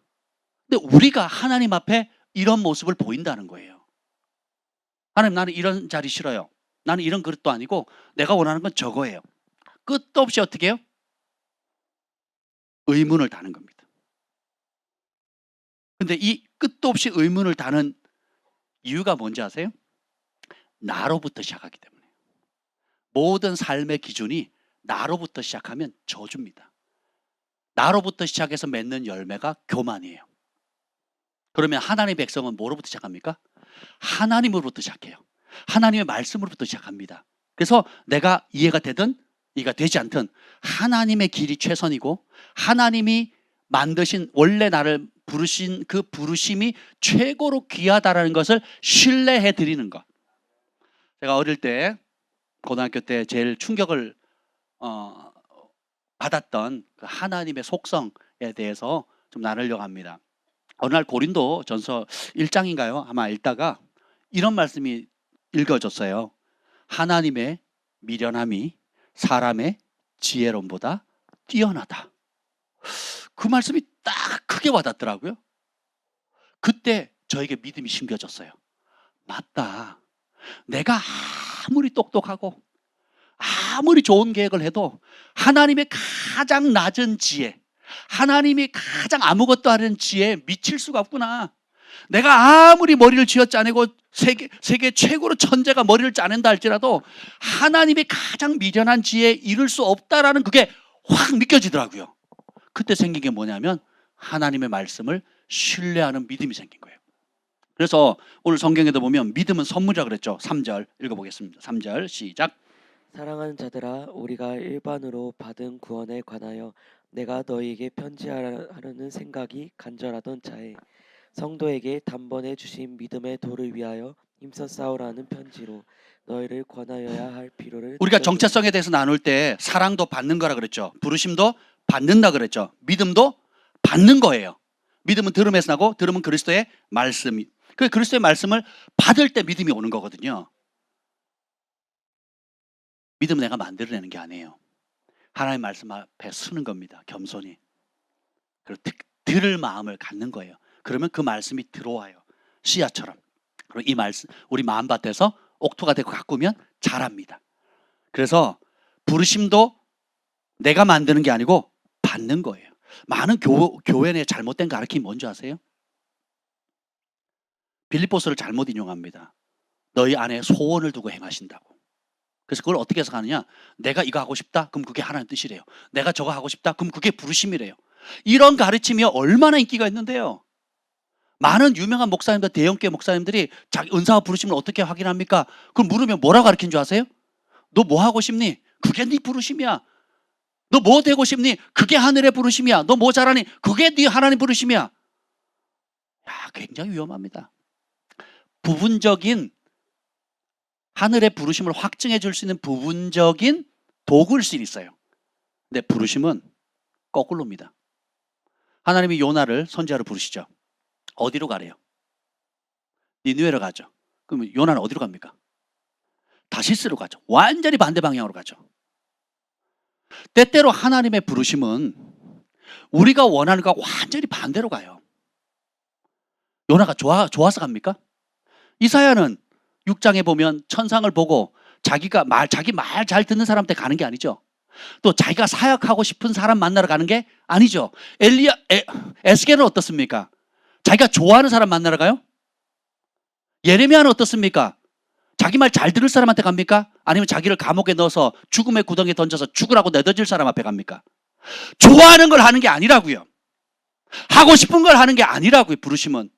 근데 우리가 하나님 앞에 이런 모습을 보인다는 거예요. 하나님, 나는 이런 자리 싫어요. 나는 이런 그릇도 아니고 내가 원하는 건 저거예요. 끝도 없이 어떻게 해요? 의문을 다는 겁니다. 근데 이 끝도 없이 의문을 다는 이유가 뭔지 아세요? 나로부터 시작하기 때문에. 모든 삶의 기준이 나로부터 시작하면 저주입니다. 나로부터 시작해서 맺는 열매가 교만이에요. 그러면 하나님의 백성은 뭐로부터 시작합니까? 하나님으로부터 시작해요. 하나님의 말씀으로부터 시작합니다. 그래서 내가 이해가 되든 이해가 되지 않든 하나님의 길이 최선이고 하나님이 만드신 원래 나를 부르신 그 부르심이 최고로 귀하다라는 것을 신뢰해 드리는 것. 제가 어릴 때 고등학교 때 제일 충격을 받았던 그 하나님의 속성에 대해서 좀 나누려고 합니다. 어느 날 고린도 전서 1장인가요? 아마 읽다가 이런 말씀이 읽어졌어요. 하나님의 미련함이 사람의 지혜론보다 뛰어나다. 그 말씀이 딱 크게 와닿더라고요. 그때 저에게 믿음이 심겨졌어요. 맞다. 내가 아무리 똑똑하고 아무리 좋은 계획을 해도 하나님의 가장 낮은 지혜, 하나님이 가장 아무것도 아닌 지혜에 미칠 수가 없구나. 내가 아무리 머리를 쥐어짜내고 세계 최고로 천재가 머리를 짜낸다 할지라도 하나님이 가장 미련한 지혜에 이를 수 없다라는 그게 확 느껴지더라고요. 그때 생긴 게 뭐냐면 하나님의 말씀을 신뢰하는 믿음이 생긴 거예요. 그래서 오늘 성경에도 보면 믿음은 선물이라고 그랬죠. 3절 읽어보겠습니다. 3절 시작. 사랑하는 자들아, 우리가 일반으로 받은 구원에 관하여 내가 너희에게 편지하려는 생각이 간절하던 차에 성도에게 단번에 주신 믿음의 도를 위하여 힘써 싸우라는 편지로 너희를 권하여야 할 필요를 우리가 느꼈노라. 정체성에 대해서 나눌 때 사랑도 받는 거라 그랬죠. 부르심도 받는다 그랬죠. 믿음도 받는 거예요. 믿음은 들음에서 나고 들음은 그리스도의 말씀이. 그 그리스도의 말씀을 받을 때 믿음이 오는 거거든요. 믿음은 내가 만들어내는 게 아니에요. 하나님의 말씀 앞에 서는 겁니다. 겸손히. 그리고 들을 마음을 갖는 거예요. 그러면 그 말씀이 들어와요. 씨앗처럼. 그리고 이 말씀 우리 마음밭에서 옥토가 되고 가꾸면 자랍니다. 그래서 부르심도 내가 만드는 게 아니고 받는 거예요. 많은 교회 내 잘못된 가르침이 뭔지 아세요? 빌립보서를 잘못 인용합니다. 너희 안에 소원을 두고 행하신다고. 그래서 그걸 어떻게 해석하느냐? 내가 이거 하고 싶다? 그럼 그게 하나님 뜻이래요. 내가 저거 하고 싶다? 그럼 그게 부르심이래요. 이런 가르침이 얼마나 인기가 있는데요. 많은 유명한 목사님들, 대형교회 목사님들이 자기 은사와 부르심을 어떻게 확인합니까? 그걸 물으면 뭐라고 가르친 줄 아세요? 너 뭐 하고 싶니? 그게 네 부르심이야. 너 뭐 되고 싶니? 그게 하늘의 부르심이야. 너 뭐 잘하니? 그게 네 하나님 부르심이야. 야, 굉장히 위험합니다. 부분적인 하늘의 부르심을 확증해 줄 수 있는 부분적인 도구일 수 있어요. 근데 부르심은 거꾸로입니다. 하나님이 요나를 선지자로 부르시죠. 어디로 가래요? 니느웨로 가죠. 그럼 요나는 어디로 갑니까? 다시스로 가죠. 완전히 반대 방향으로 가죠. 때때로 하나님의 부르심은 우리가 원하는 것과 완전히 반대로 가요. 요나가 좋아서 갑니까? 이사야는 6장에 보면 천상을 보고 자기 말 잘 듣는 사람한테 가는 게 아니죠. 또 자기가 사역하고 싶은 사람 만나러 가는 게 아니죠. 에스겔은 어떻습니까? 자기가 좋아하는 사람 만나러 가요? 예레미야는 어떻습니까? 자기 말 잘 들을 사람한테 갑니까? 아니면 자기를 감옥에 넣어서 죽음의 구덩이에 던져서 죽으라고 내던질 사람 앞에 갑니까? 좋아하는 걸 하는 게 아니라고요. 하고 싶은 걸 하는 게 아니라고요. 부르심은.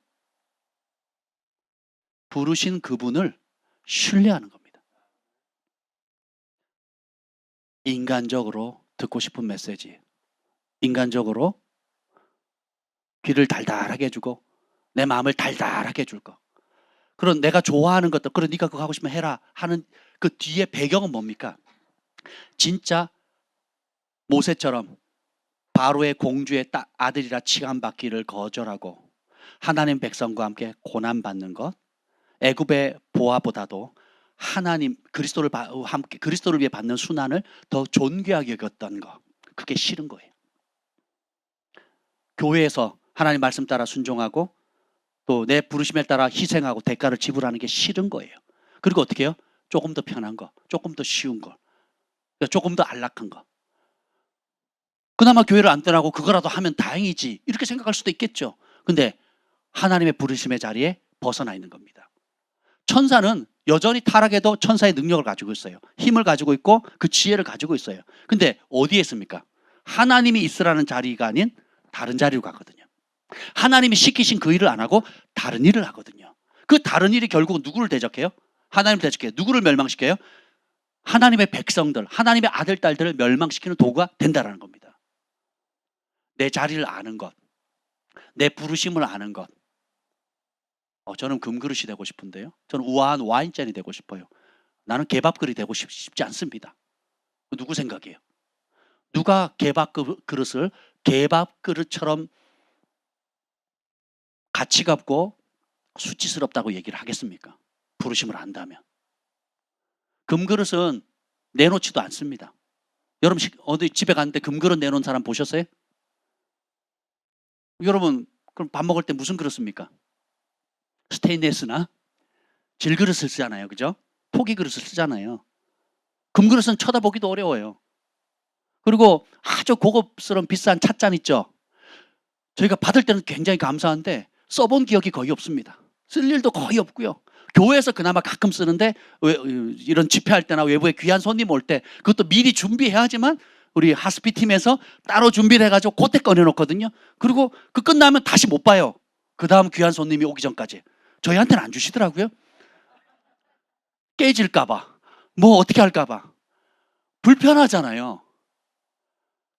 부르신 그분을 신뢰하는 겁니다. 인간적으로 듣고 싶은 메시지, 인간적으로 귀를 달달하게 해주고 내 마음을 달달하게 해줄 거, 그런 내가 좋아하는 것들, 그래 네가 그거 하고 싶으면 해라 하는 그 뒤에 배경은 뭡니까? 진짜 모세처럼 바로의 공주의 아들이라 칭함받기를 거절하고 하나님 백성과 함께 고난받는 것, 애굽의 보아보다도 하나님 그리스도를 위해 받는 순환을 더 존귀하게 여겼던 거, 그게 싫은 거예요. 교회에서 하나님 말씀 따라 순종하고 또 내 부르심에 따라 희생하고 대가를 지불하는 게 싫은 거예요. 그리고 어떻게 해요? 조금 더 편한 거, 조금 더 쉬운 거, 조금 더 안락한 거. 그나마 교회를 안 떠나고 그거라도 하면 다행이지 이렇게 생각할 수도 있겠죠. 근데 하나님의 부르심의 자리에 벗어나 있는 겁니다. 천사는 여전히 타락해도 천사의 능력을 가지고 있어요. 힘을 가지고 있고 그 지혜를 가지고 있어요. 근데 어디에 있습니까? 하나님이 있으라는 자리가 아닌 다른 자리로 가거든요. 하나님이 시키신 그 일을 안 하고 다른 일을 하거든요. 그 다른 일이 결국 누구를 대적해요? 하나님을 대적해요. 누구를 멸망시켜요? 하나님의 백성들, 하나님의 아들, 딸들을 멸망시키는 도구가 된다는 겁니다. 내 자리를 아는 것, 내 부르심을 아는 것. 저는 금그릇이 되고 싶은데요. 저는 우아한 와인잔이 되고 싶어요. 나는 개밥그릇이 되고 싶지 않습니다. 누구 생각이에요? 누가 개밥그릇을 개밥그릇처럼 가치가 없고 수치스럽다고 얘기를 하겠습니까? 부르심을 안다면. 금그릇은 내놓지도 않습니다. 여러분 어디 집에 갔는데 금그릇 내놓은 사람 보셨어요? 여러분 그럼 밥 먹을 때 무슨 그릇 씁니까? 스테인레스나 질그릇을 쓰잖아요. 그죠? 토기 그릇을 쓰잖아요. 금그릇은 쳐다보기도 어려워요. 그리고 아주 고급스러운 비싼 찻잔 있죠? 저희가 받을 때는 굉장히 감사한데 써본 기억이 거의 없습니다. 쓸 일도 거의 없고요. 교회에서 그나마 가끔 쓰는데 이런 집회할 때나 외부에 귀한 손님 올 때 그것도 미리 준비해야지만 우리 하스피 팀에서 따로 준비를 해가지고 그때 꺼내놓거든요. 그리고 그 끝나면 다시 못 봐요. 그 다음 귀한 손님이 오기 전까지. 저희한테는 안 주시더라고요. 깨질까봐, 뭐 어떻게 할까봐. 불편하잖아요.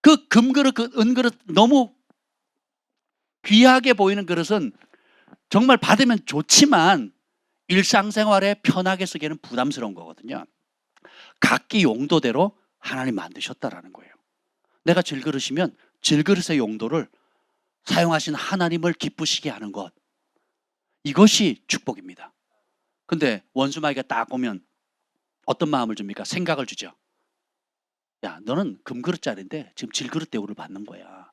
그 금그릇, 그 은그릇 너무 귀하게 보이는 그릇은 정말 받으면 좋지만 일상생활에 편하게 쓰기에는 부담스러운 거거든요. 각기 용도대로 하나님 만드셨다라는 거예요. 내가 질그릇이면 질그릇의 용도를 사용하신 하나님을 기쁘시게 하는 것, 이것이 축복입니다. 근데 원수마귀가 딱 오면 어떤 마음을 줍니까? 생각을 주죠. 야, 너는 금그릇짜리인데 지금 질그릇 대우를 받는 거야.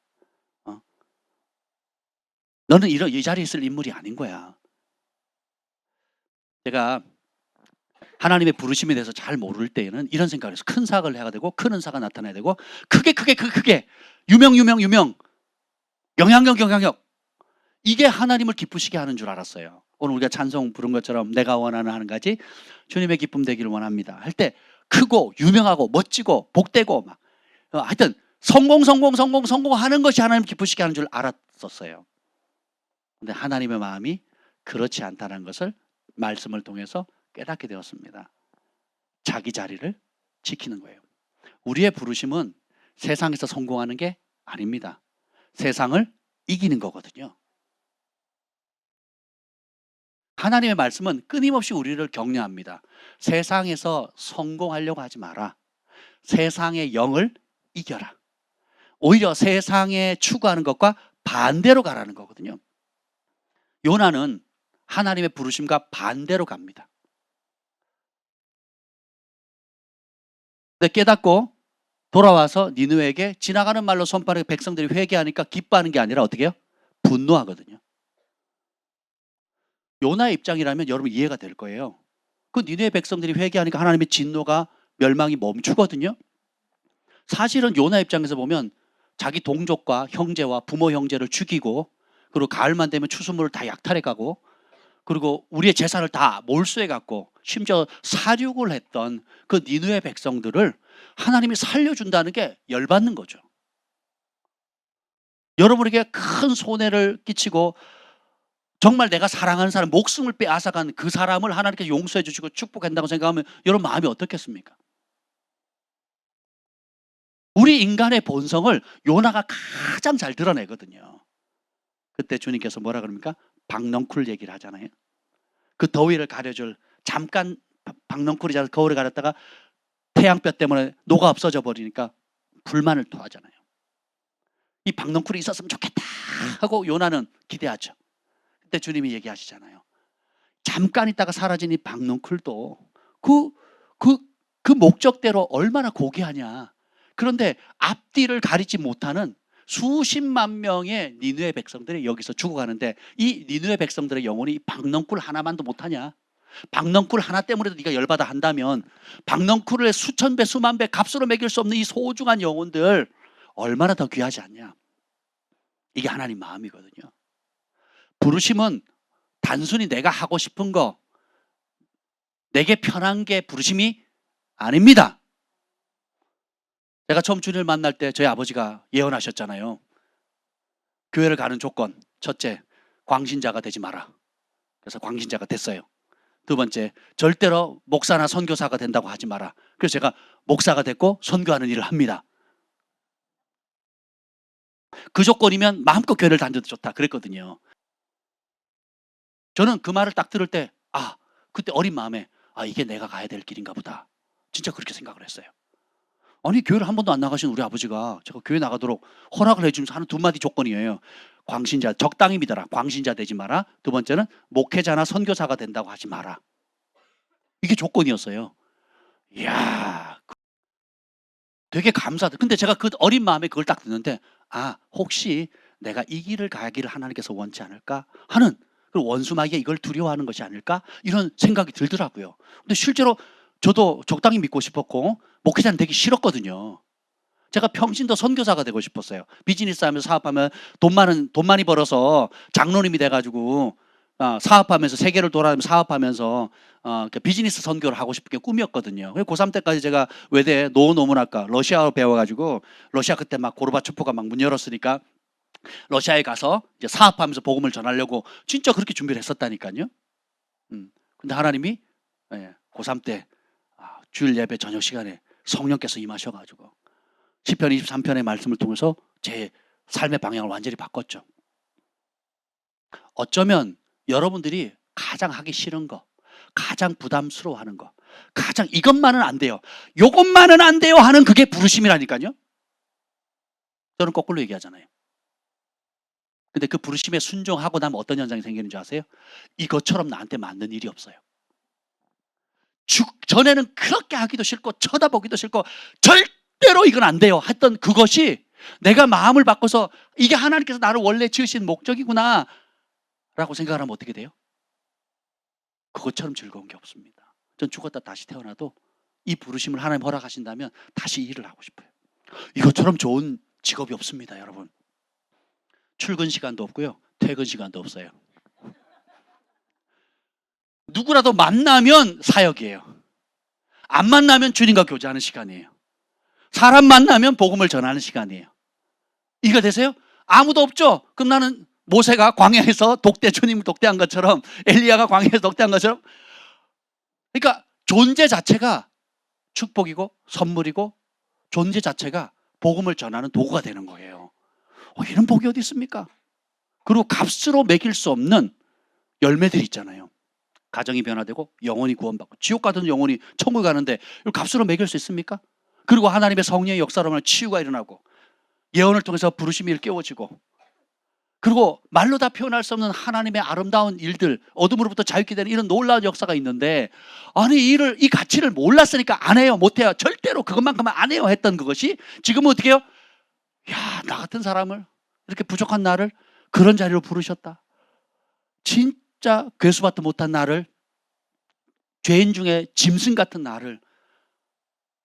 너는 이 자리에 있을 인물이 아닌 거야. 제가 하나님의 부르심에 대해서 잘 모를 때에는 이런 생각을 해서 큰 사역을 해야 되고 큰 은사가 나타나야 되고 크게 유명 영향력. 이게 하나님을 기쁘시게 하는 줄 알았어요. 오늘 우리가 찬송 부른 것처럼 내가 원하는 한 가지 주님의 기쁨 되기를 원합니다 할 때 크고 유명하고 멋지고 복되고 막 하여튼 성공하는 것이 하나님 기쁘시게 하는 줄 알았었어요. 근데 하나님의 마음이 그렇지 않다는 것을 말씀을 통해서 깨닫게 되었습니다. 자기 자리를 지키는 거예요. 우리의 부르심은 세상에서 성공하는 게 아닙니다. 세상을 이기는 거거든요. 하나님의 말씀은 끊임없이 우리를 격려합니다. 세상에서 성공하려고 하지 마라. 세상의 영을 이겨라. 오히려 세상에 추구하는 것과 반대로 가라는 거거든요. 요나는 하나님의 부르심과 반대로 갑니다. 근데 깨닫고 돌아와서 니느웨에게 지나가는 말로 손빠르게 백성들이 회개하니까 기뻐하는 게 아니라 어떻게 해요? 분노하거든요. 요나의 입장이라면 여러분 이해가 될 거예요. 그 니느웨 백성들이 회개하니까 하나님의 진노가 멸망이 멈추거든요. 사실은 요나 입장에서 보면 자기 동족과 형제와 부모 형제를 죽이고 그리고 가을만 되면 추수물을 다 약탈해 가고 그리고 우리의 재산을 다 몰수해 갖고 심지어 사륙을 했던 그 니느웨 백성들을 하나님이 살려준다는 게 열받는 거죠. 여러분에게 큰 손해를 끼치고 정말 내가 사랑하는 사람 목숨을 빼앗아간 그 사람을 하나님께 용서해 주시고 축복한다고 생각하면 여러분 마음이 어떻겠습니까? 우리 인간의 본성을 요나가 가장 잘 드러내거든요. 그때 주님께서 뭐라 그럽니까? 박넝쿨 얘기를 하잖아요. 그 더위를 가려줄 잠깐 박넝쿨이잖아요. 거울을 가렸다가 태양볕 때문에 녹아 없어져 버리니까 불만을 토하잖아요. 이 박넝쿨이 있었으면 좋겠다 하고 요나는 기대하죠. 그때 주님이 얘기하시잖아요. 잠깐 있다가 사라진 이 박넝쿨도 그 목적대로 얼마나 고귀하냐. 그런데 앞뒤를 가리지 못하는 수십만 명의 니느웨 백성들이 여기서 죽어가는데 이 니느웨 백성들의 영혼이 박넝쿨 하나만도 못하냐. 박넝쿨 하나 때문에도 네가 열받아 한다면 박넝쿨을 수천 배 수만 배 값으로 매길 수 없는 이 소중한 영혼들 얼마나 더 귀하지 않냐. 이게 하나님 마음이거든요. 부르심은 단순히 내가 하고 싶은 거 내게 편한 게 부르심이 아닙니다. 제가 처음 주님을 만날 때 저희 아버지가 예언하셨잖아요. 교회를 가는 조건 첫째, 광신자가 되지 마라. 그래서 광신자가 됐어요. 두 번째, 절대로 목사나 선교사가 된다고 하지 마라. 그래서 제가 목사가 됐고 선교하는 일을 합니다. 그 조건이면 마음껏 교회를 다녀도 좋다 그랬거든요. 저는 그 말을 딱 들을 때 그때 어린 마음에 이게 내가 가야 될 길인가 보다. 진짜 그렇게 생각을 했어요. 아니 교회를 한 번도 안 나가신 우리 아버지가 제가 교회 나가도록 허락을 해주면서 하는 두 마디 조건이에요. 광신자, 적당히 믿어라. 광신자 되지 마라. 두 번째는 목회자나 선교사가 된다고 하지 마라. 이게 조건이었어요. 이야, 되게 감사하다. 근데 제가 그 어린 마음에 그걸 딱 듣는데 혹시 내가 이 길을 가기를 하나님께서 원치 않을까 하는 그 원수마귀가 이걸 두려워하는 것이 아닐까 이런 생각이 들더라고요. 근데 실제로 저도 적당히 믿고 싶었고 목회자는 되기 싫었거든요. 제가 평신도 선교사가 되고 싶었어요. 비즈니스 하면서 사업하면 돈 많이 벌어서 장로님이 돼가지고 사업하면서 세계를 돌아다니면서 사업하면서 비즈니스 선교를 하고 싶은 게 꿈이었거든요. 고3 때까지 제가 외대 노노문학과 러시아어 배워가지고 러시아 그때 막 고르바초프가 막 문 열었으니까 러시아에 가서 이제 사업하면서 복음을 전하려고 진짜 그렇게 준비를 했었다니까요. 근데 하나님이 고3 때 주일 예배 저녁 시간에 성령께서 임하셔가지고 시편 23편의 말씀을 통해서 제 삶의 방향을 완전히 바꿨죠. 어쩌면 여러분들이 가장 하기 싫은 거, 가장 부담스러워하는 거, 가장 이것만은 안 돼요, 요것만은 안 돼요 하는 그게 부르심이라니까요. 저는 거꾸로 얘기하잖아요. 근데 그 부르심에 순종하고 나면 어떤 현상이 생기는 줄 아세요? 이것처럼 나한테 맞는 일이 없어요. 전에는 그렇게 하기도 싫고 쳐다보기도 싫고 절대로 이건 안 돼요 했던 그것이 내가 마음을 바꿔서 이게 하나님께서 나를 원래 지으신 목적이구나 라고 생각을 하면 어떻게 돼요? 그것처럼 즐거운 게 없습니다. 전 죽었다 다시 태어나도 이 부르심을 하나님 허락하신다면 다시 일을 하고 싶어요. 이것처럼 좋은 직업이 없습니다, 여러분. 출근 시간도 없고요. 퇴근 시간도 없어요. 누구라도 만나면 사역이에요. 안 만나면 주님과 교제하는 시간이에요. 사람 만나면 복음을 전하는 시간이에요. 이해가 되세요? 아무도 없죠? 그럼 나는 모세가 광야에서 주님을 독대한 것처럼, 엘리야가 광야에서 독대한 것처럼, 그러니까 존재 자체가 축복이고 선물이고 존재 자체가 복음을 전하는 도구가 되는 거예요. 이런 복이 어디 있습니까? 그리고 값으로 매길 수 없는 열매들이 있잖아요. 가정이 변화되고 영혼이 구원받고 지옥 가던 영혼이 천국 가는데 이걸 값으로 매길 수 있습니까? 그리고 하나님의 성령의 역사로 말하면 치유가 일어나고 예언을 통해서 부르심이 깨워지고, 그리고 말로 다 표현할 수 없는 하나님의 아름다운 일들, 어둠으로부터 자유케 되는 이런 놀라운 역사가 있는데, 아니 이 가치를 몰랐으니까 안 해요, 못 해요, 절대로 그것만큼은 안 해요 했던 그것이 지금은 어떻게 해요? 야, 나 같은 사람을, 이렇게 부족한 나를 그런 자리로 부르셨다. 진짜 괴수밭도 못한 나를, 죄인 중에 짐승 같은 나를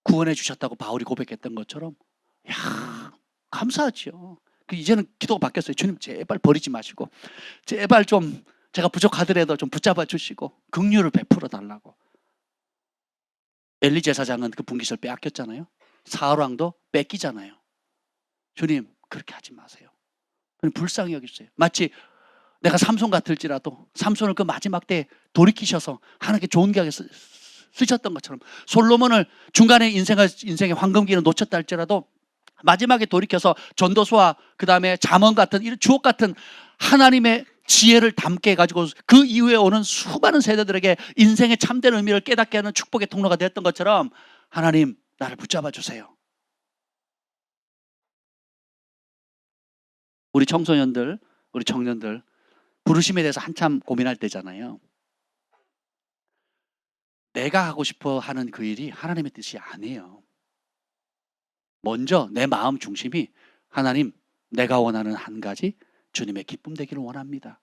구원해 주셨다고 바울이 고백했던 것처럼, 야, 감사하죠. 이제는 기도가 바뀌었어요. 주님 제발 버리지 마시고, 제발 좀 제가 부족하더라도 좀 붙잡아 주시고 긍휼을 베풀어 달라고. 엘리 제사장은 그 분깃을 빼앗겼잖아요. 사울 왕도 뺏기잖아요. 주님 그렇게 하지 마세요. 불쌍히 여기세요. 마치 내가 삼손 같을지라도 삼손을 그 마지막 때에 돌이키셔서 하나님께 좋은 기하게 쓰셨던 것처럼, 솔로몬을 중간에 인생의 황금기는 놓쳤다 할지라도 마지막에 돌이켜서 전도서와 그 다음에 잠언 같은 이런 주옥 같은 하나님의 지혜를 담게 해가지고 그 이후에 오는 수많은 세대들에게 인생의 참된 의미를 깨닫게 하는 축복의 통로가 되었던 것처럼, 하나님 나를 붙잡아 주세요. 우리 청소년들, 우리 청년들 부르심에 대해서 한참 고민할 때잖아요. 내가 하고 싶어 하는 그 일이 하나님의 뜻이 아니에요. 먼저 내 마음 중심이 하나님, 내가 원하는 한 가지 주님의 기쁨 되기를 원합니다.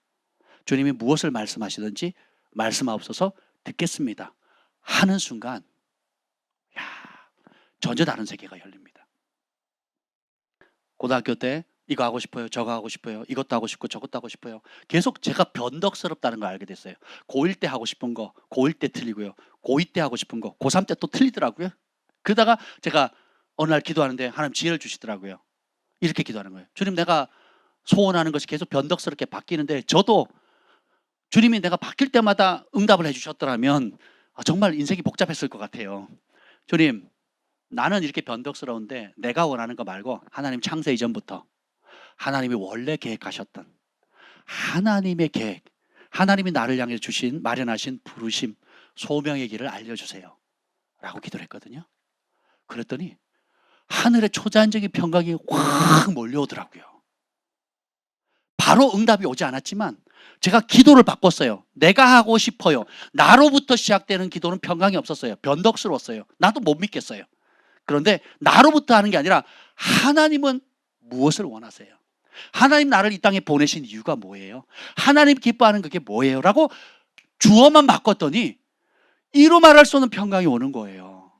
주님이 무엇을 말씀하시든지 말씀하옵소서 듣겠습니다 하는 순간, 야, 전혀 다른 세계가 열립니다. 고등학교 때 이거 하고 싶어요, 저거 하고 싶어요, 이것도 하고 싶고 저것도 하고 싶어요. 계속 제가 변덕스럽다는 걸 알게 됐어요. 고1 때 하고 싶은 거 고1 때 틀리고요, 고2 때 하고 싶은 거 고3 때 또 틀리더라고요. 그러다가 제가 어느 날 기도하는데 하나님 지혜를 주시더라고요. 이렇게 기도하는 거예요. 주님, 내가 소원하는 것이 계속 변덕스럽게 바뀌는데, 저도 주님이 내가 바뀔 때마다 응답을 해주셨더라면 정말 인생이 복잡했을 것 같아요. 주님, 나는 이렇게 변덕스러운데 내가 원하는 거 말고 하나님 창세 이전부터 하나님이 원래 계획하셨던 하나님의 계획, 하나님이 나를 향해 주신 마련하신 부르심, 소명의 길을 알려주세요 라고 기도를 했거든요. 그랬더니 하늘의 초자연적인 평강이 확 몰려오더라고요. 바로 응답이 오지 않았지만 제가 기도를 바꿨어요. 내가 하고 싶어요. 나로부터 시작되는 기도는 평강이 없었어요. 변덕스러웠어요. 나도 못 믿겠어요. 그런데 나로부터 하는 게 아니라 하나님은 무엇을 원하세요? 하나님 나를 이 땅에 보내신 이유가 뭐예요? 하나님 기뻐하는 그게 뭐예요? 라고 주어만 바꿨더니 이루 말할 수 없는 평강이 오는 거예요.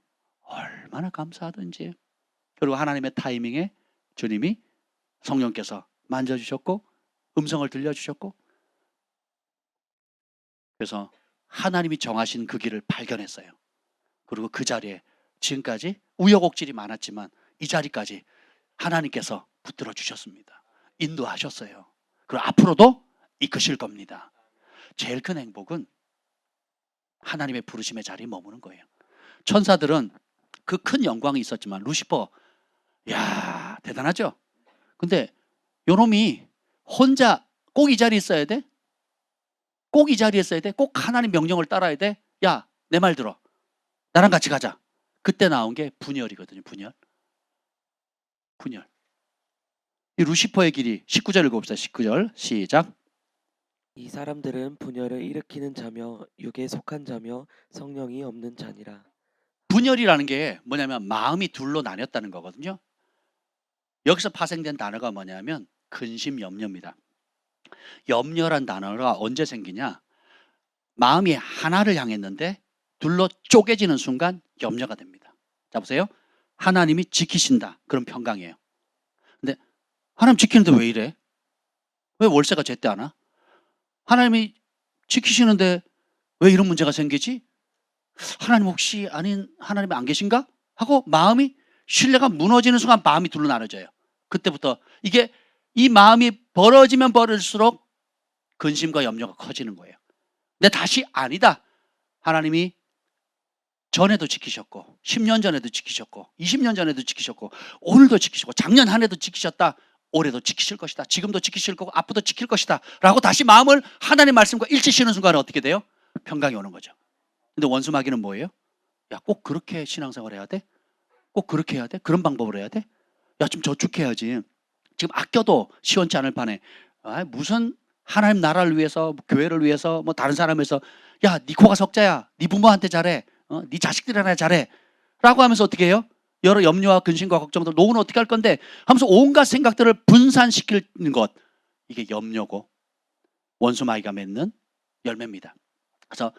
얼마나 감사하든지. 그리고 하나님의 타이밍에 주님이 성령께서 만져주셨고 음성을 들려주셨고, 그래서 하나님이 정하신 그 길을 발견했어요. 그리고 그 자리에 지금까지 우여곡절이 많았지만 이 자리까지 하나님께서 붙들어 주셨습니다. 인도하셨어요. 그리고 앞으로도 이끄실 겁니다. 제일 큰 행복은 하나님의 부르심의 자리에 머무는 거예요. 천사들은 그 큰 영광이 있었지만 루시퍼, 야, 대단하죠? 근데 요놈이 혼자 꼭 이 자리에 있어야 돼? 꼭 이 자리에 있어야 돼? 꼭 하나님 명령을 따라야 돼? 야, 내 말 들어, 나랑 같이 가자. 그때 나온 게 분열이거든요. 분열. 이 루시퍼의 길이 19절 읽어봅시다. 19절 시작. 이 사람들은 분열을 일으키는 자며 육에 속한 자며 성령이 없는 자니라. 분열이라는 게 뭐냐면 마음이 둘로 나뉘었다는 거거든요. 여기서 파생된 단어가 뭐냐면 근심, 염려입니다. 염려란 단어가 언제 생기냐? 마음이 하나를 향했는데 둘로 쪼개지는 순간 염려가 됩니다. 자, 보세요. 하나님이 지키신다. 그럼 평강이에요. 근데 하나님 지키는데 왜 이래? 왜 월세가 제때 안 와? 하나님이 지키시는데 왜 이런 문제가 생기지? 하나님 혹시 아닌 하나님이 안 계신가? 하고 마음이 신뢰가 무너지는 순간 마음이 둘로 나눠져요. 그때부터 이게 이 마음이 벌어지면 벌어질수록 근심과 염려가 커지는 거예요. 근데 다시 아니다. 하나님이 전에도 지키셨고 10년 전에도 지키셨고 20년 전에도 지키셨고 오늘도 지키시고 작년 한 해도 지키셨다. 올해도 지키실 것이다. 지금도 지키실 거고 앞으로도 지킬 것이다. 라고 다시 마음을 하나님의 말씀과 일치시는 순간에 어떻게 돼요? 평강이 오는 거죠. 근데 원수 마귀는 뭐예요? 야, 꼭 그렇게 신앙생활 해야 돼? 꼭 그렇게 해야 돼? 그런 방법으로 해야 돼? 야, 좀 저축해야지. 지금 아껴도 시원치 않을 판에 무슨 하나님 나라를 위해서 교회를 위해서 뭐 다른 사람을 위해서 야, 네 코가 석자야. 네 부모한테 잘해. 네 자식들한테 잘해. 라고 하면서 어떻게 해요? 여러 염려와 근심과 걱정들 노후는 어떻게 할 건데 하면서 온갖 생각들을 분산시키는 것, 이게 염려고 원수 마귀가 맺는 열매입니다. 그래서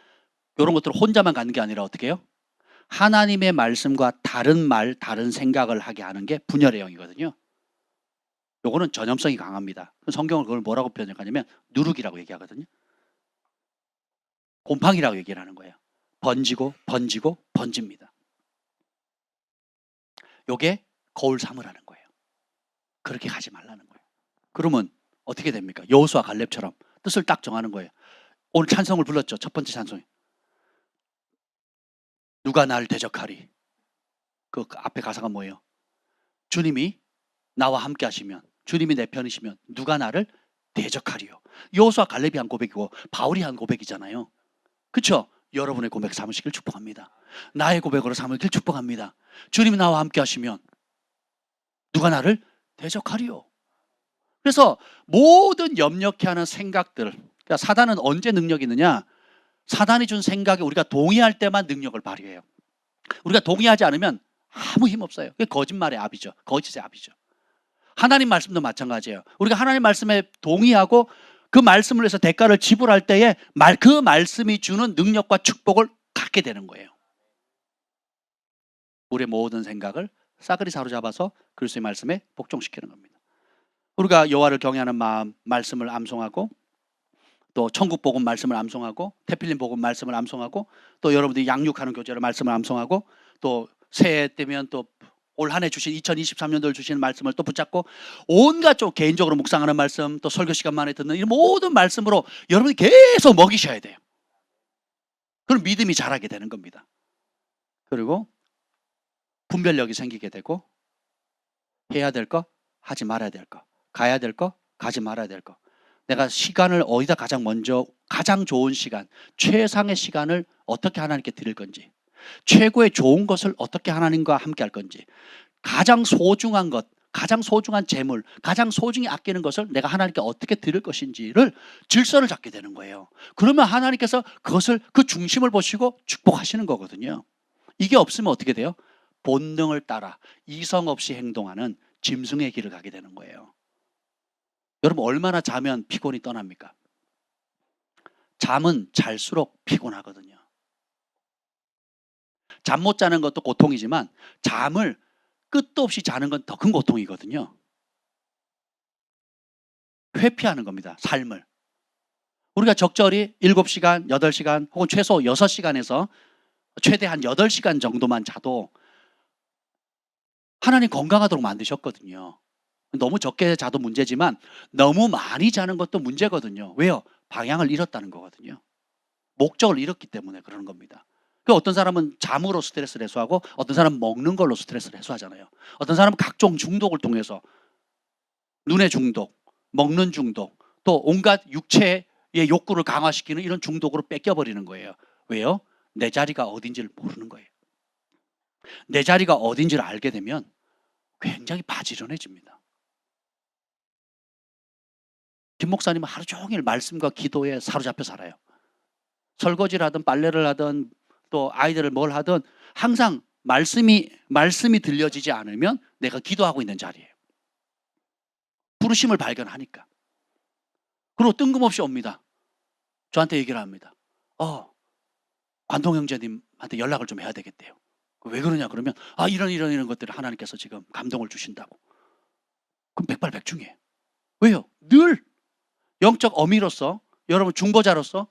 이런 것들을 혼자만 갖는 게 아니라 어떻게 해요? 하나님의 말씀과 다른 말, 다른 생각을 하게 하는 게 분열의 영이거든요. 요거는 전염성이 강합니다. 성경을 그걸 뭐라고 표현하냐면 누룩이라고 얘기하거든요. 곰팡이라고 얘기를 하는 거예요. 번지고 번지고 번집니다. 요게 거울 삼으라는 거예요. 그렇게 가지 말라는 거예요. 그러면 어떻게 됩니까? 여호수아 갈렙처럼 뜻을 딱 정하는 거예요. 오늘 찬송을 불렀죠. 첫 번째 찬송이. 누가 날 대적하리. 그 앞에 가사가 뭐예요? 주님이 나와 함께 하시면, 주님이 내 편이시면 누가 나를 대적하리요. 여호수아 갈렙이 한 고백이고 바울이 한 고백이잖아요. 그렇죠? 여러분의 고백 삼으시길 축복합니다. 나의 고백으로 삼으길 축복합니다. 주님이 나와 함께 하시면 누가 나를 대적하리요. 그래서 모든 염려케 하는 생각들, 그러니까 사단은 언제 능력이 있느냐? 사단이 준 생각에 우리가 동의할 때만 능력을 발휘해요. 우리가 동의하지 않으면 아무 힘 없어요. 그게 거짓말의 압이죠. 거짓의 압이죠. 하나님 말씀도 마찬가지예요. 우리가 하나님 말씀에 동의하고 그 말씀을 위해서 대가를 지불할 때에 그 말씀이 주는 능력과 축복을 갖게 되는 거예요. 우리의 모든 생각을 싸그리 사로잡아서 그리스도의 말씀에 복종시키는 겁니다. 우리가 여호와를 경외하는 마음, 말씀을 암송하고 또 천국 복음 말씀을 암송하고 태필린 복음 말씀을 암송하고 또 여러분들이 양육하는 교제로 말씀을 암송하고 또 새해 때면 또 올 한 해 주신 2023년도를 주시는 말씀을 또 붙잡고 온갖 좀 개인적으로 묵상하는 말씀 또 설교 시간만에 듣는 이 모든 말씀으로 여러분이 계속 먹이셔야 돼요. 그럼 믿음이 자라게 되는 겁니다. 그리고 분별력이 생기게 되고 해야 될 거 하지 말아야 될 거, 가야 될 거 가지 말아야 될 거, 내가 시간을 어디다 가장 먼저 가장 좋은 시간, 최상의 시간을 어떻게 하나님께 드릴 건지, 최고의 좋은 것을 어떻게 하나님과 함께 할 건지, 가장 소중한 것, 가장 소중한 재물, 가장 소중히 아끼는 것을 내가 하나님께 어떻게 드릴 것인지를 질서를 잡게 되는 거예요. 그러면 하나님께서 그것을 그 중심을 보시고 축복하시는 거거든요. 이게 없으면 어떻게 돼요? 본능을 따라 이성 없이 행동하는 짐승의 길을 가게 되는 거예요. 여러분 얼마나 자면 피곤이 떠납니까? 잠은 잘수록 피곤하거든요. 잠 못 자는 것도 고통이지만 잠을 끝도 없이 자는 건 더 큰 고통이거든요. 회피하는 겁니다. 삶을. 우리가 적절히 7시간, 8시간 혹은 최소 6시간에서 최대한 8시간 정도만 자도 하나님 건강하도록 만드셨거든요. 너무 적게 자도 문제지만 너무 많이 자는 것도 문제거든요. 왜요? 방향을 잃었다는 거거든요. 목적을 잃었기 때문에 그러는 겁니다. 어떤 사람은 잠으로 스트레스를 해소하고 어떤 사람은 먹는 걸로 스트레스를 해소하잖아요. 어떤 사람은 각종 중독을 통해서 눈의 중독, 먹는 중독, 또 온갖 육체의 욕구를 강화시키는 이런 중독으로 뺏겨버리는 거예요. 왜요? 내 자리가 어딘지를 모르는 거예요. 내 자리가 어딘지를 알게 되면 굉장히 바지런해집니다. 김 목사님은 하루 종일 말씀과 기도에 사로잡혀 살아요. 설거지를 하든 빨래를 하든 또 아이들을 뭘 하든 항상 말씀이 들려지지 않으면 내가 기도하고 있는 자리예요. 부르심을 발견하니까. 그리고 뜬금없이 옵니다. 저한테 얘기를 합니다. 관동 형제님한테 연락을 좀 해야 되겠대요. 왜 그러냐 그러면 이런 것들을 하나님께서 지금 감동을 주신다고. 그럼 백발백중이에요. 왜요? 늘 영적 어미로서, 여러분 중보자로서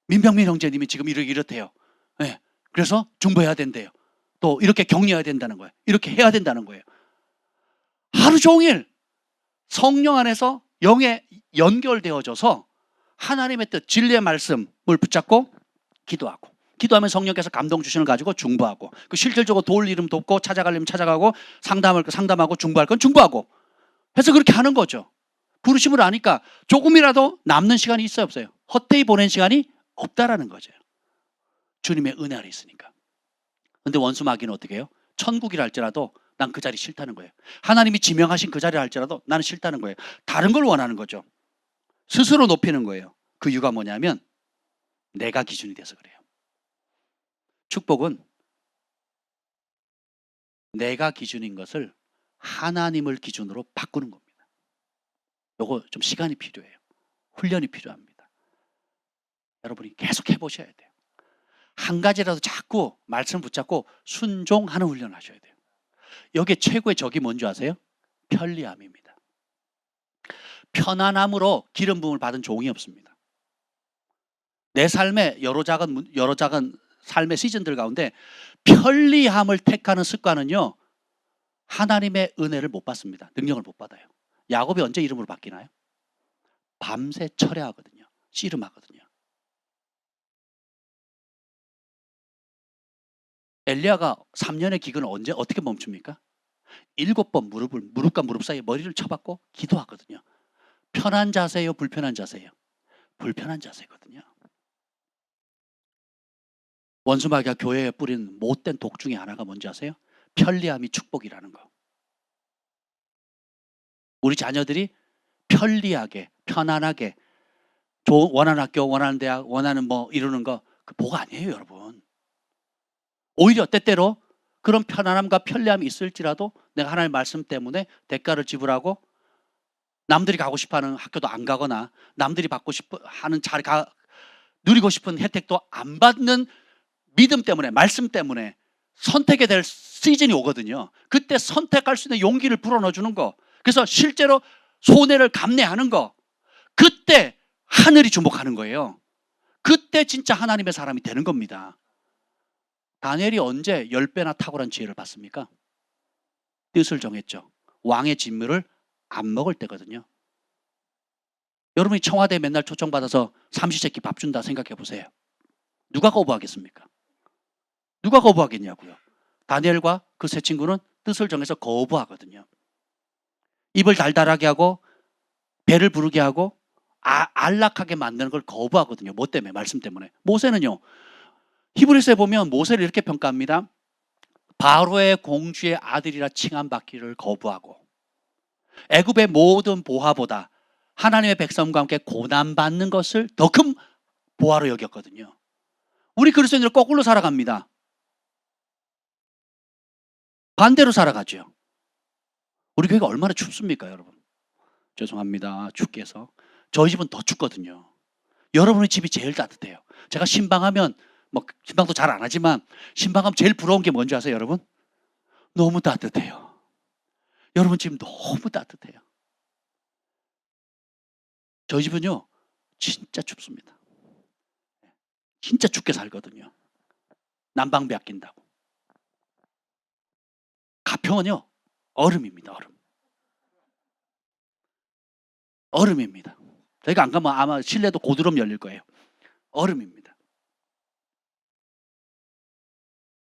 민병민 형제님이 지금 이렇대요. 네. 그래서 중보해야 된대요. 또 이렇게 격려해야 된다는 거예요. 이렇게 해야 된다는 거예요. 하루 종일 성령 안에서 영에 연결되어져서 하나님의 뜻, 진리의 말씀을 붙잡고 기도하면 성령께서 감동 주시는 가지고 중보하고, 그 실질적으로 도울 일은 돕고 찾아갈 일은 찾아가고 상담하고 중보할 건 중보하고 해서 그렇게 하는 거죠. 부르심을 아니까 조금이라도 남는 시간이 있어요, 없어요? 헛되이 보낸 시간이 없다라는 거죠. 주님의 은혜 아래 있으니까. 근데 원수 마귀는 어떻게 해요? 천국이라 할지라도 난 그 자리 싫다는 거예요. 하나님이 지명하신 그 자리를 할지라도 나는 싫다는 거예요. 다른 걸 원하는 거죠. 스스로 높이는 거예요. 그 이유가 뭐냐면 내가 기준이 돼서 그래요. 축복은 내가 기준인 것을 하나님을 기준으로 바꾸는 겁니다. 요거 좀 시간이 필요해요. 훈련이 필요합니다. 여러분이 계속 해보셔야 돼요. 한 가지라도 자꾸 말씀 붙잡고 순종하는 훈련을 하셔야 돼요. 여기에 최고의 적이 뭔지 아세요? 편리함입니다. 편안함으로 기름 부음을 받은 종이 없습니다. 내 삶의 여러 작은 삶의 시즌들 가운데 편리함을 택하는 습관은요, 하나님의 은혜를 못 받습니다. 능력을 못 받아요. 야곱이 언제 이름으로 바뀌나요? 밤새 철야하거든요. 씨름하거든요. 엘리야가 3년의 기근을 어떻게 멈춥니까? 7번 무릎과 무릎 사이에 머리를 쳐박고 기도하거든요. 편한 자세예요, 불편한 자세예요? 불편한 자세거든요. 원수 마귀가 교회에 뿌린 못된 독 중에 하나가 뭔지 아세요? 편리함이 축복이라는 거. 우리 자녀들이 편리하게, 편안하게 원하는 학교, 원하는 대학, 원하는 뭐 이루는 거, 그 복 아니에요, 여러분. 오히려 때때로 그런 편안함과 편리함이 있을지라도 내가 하나님의 말씀 때문에 대가를 지불하고 남들이 가고 싶어하는 학교도 안 가거나 남들이 받고 싶어 하는 누리고 싶은 혜택도 안 받는 믿음 때문에, 말씀 때문에 선택해야 될 시즌이 오거든요. 그때 선택할 수 있는 용기를 불어넣어주는 거, 그래서 실제로 손해를 감내하는 거, 그때 하늘이 주목하는 거예요. 그때 진짜 하나님의 사람이 되는 겁니다. 다니엘이 언제 10배나 탁월한 지혜를 받습니까? 뜻을 정했죠. 왕의 진물을 안 먹을 때거든요. 여러분이 청와대에 맨날 초청받아서 삼시세끼 밥 준다 생각해 보세요. 누가 거부하겠습니까? 누가 거부하겠냐고요. 다니엘과 그 세 친구는 뜻을 정해서 거부하거든요. 입을 달달하게 하고 배를 부르게 하고 안락하게 만드는 걸 거부하거든요. 뭐 때문에? 말씀 때문에. 모세는요, 히브리서에 보면 모세를 이렇게 평가합니다. 바로의 공주의 아들이라 칭함받기를 거부하고 애굽의 모든 보화보다 하나님의 백성과 함께 고난받는 것을 더 큰 보화로 여겼거든요. 우리 그리스도인들은 거꾸로 살아갑니다. 반대로 살아가죠. 우리 교회가 얼마나 춥습니까, 여러분? 죄송합니다. 춥게 해서. 저희 집은 더 춥거든요. 여러분의 집이 제일 따뜻해요. 제가 신방하면 신방도 잘 안 하지만 신방하면 제일 부러운 게 뭔지 아세요, 여러분? 너무 따뜻해요. 여러분 집 너무 따뜻해요. 저희 집은요, 진짜 춥습니다. 진짜 춥게 살거든요. 난방비 아낀다고. 가평은요, 얼음입니다. 얼음입니다. 저희가 안 가면 아마 실내도 고드름 열릴 거예요. 얼음입니다.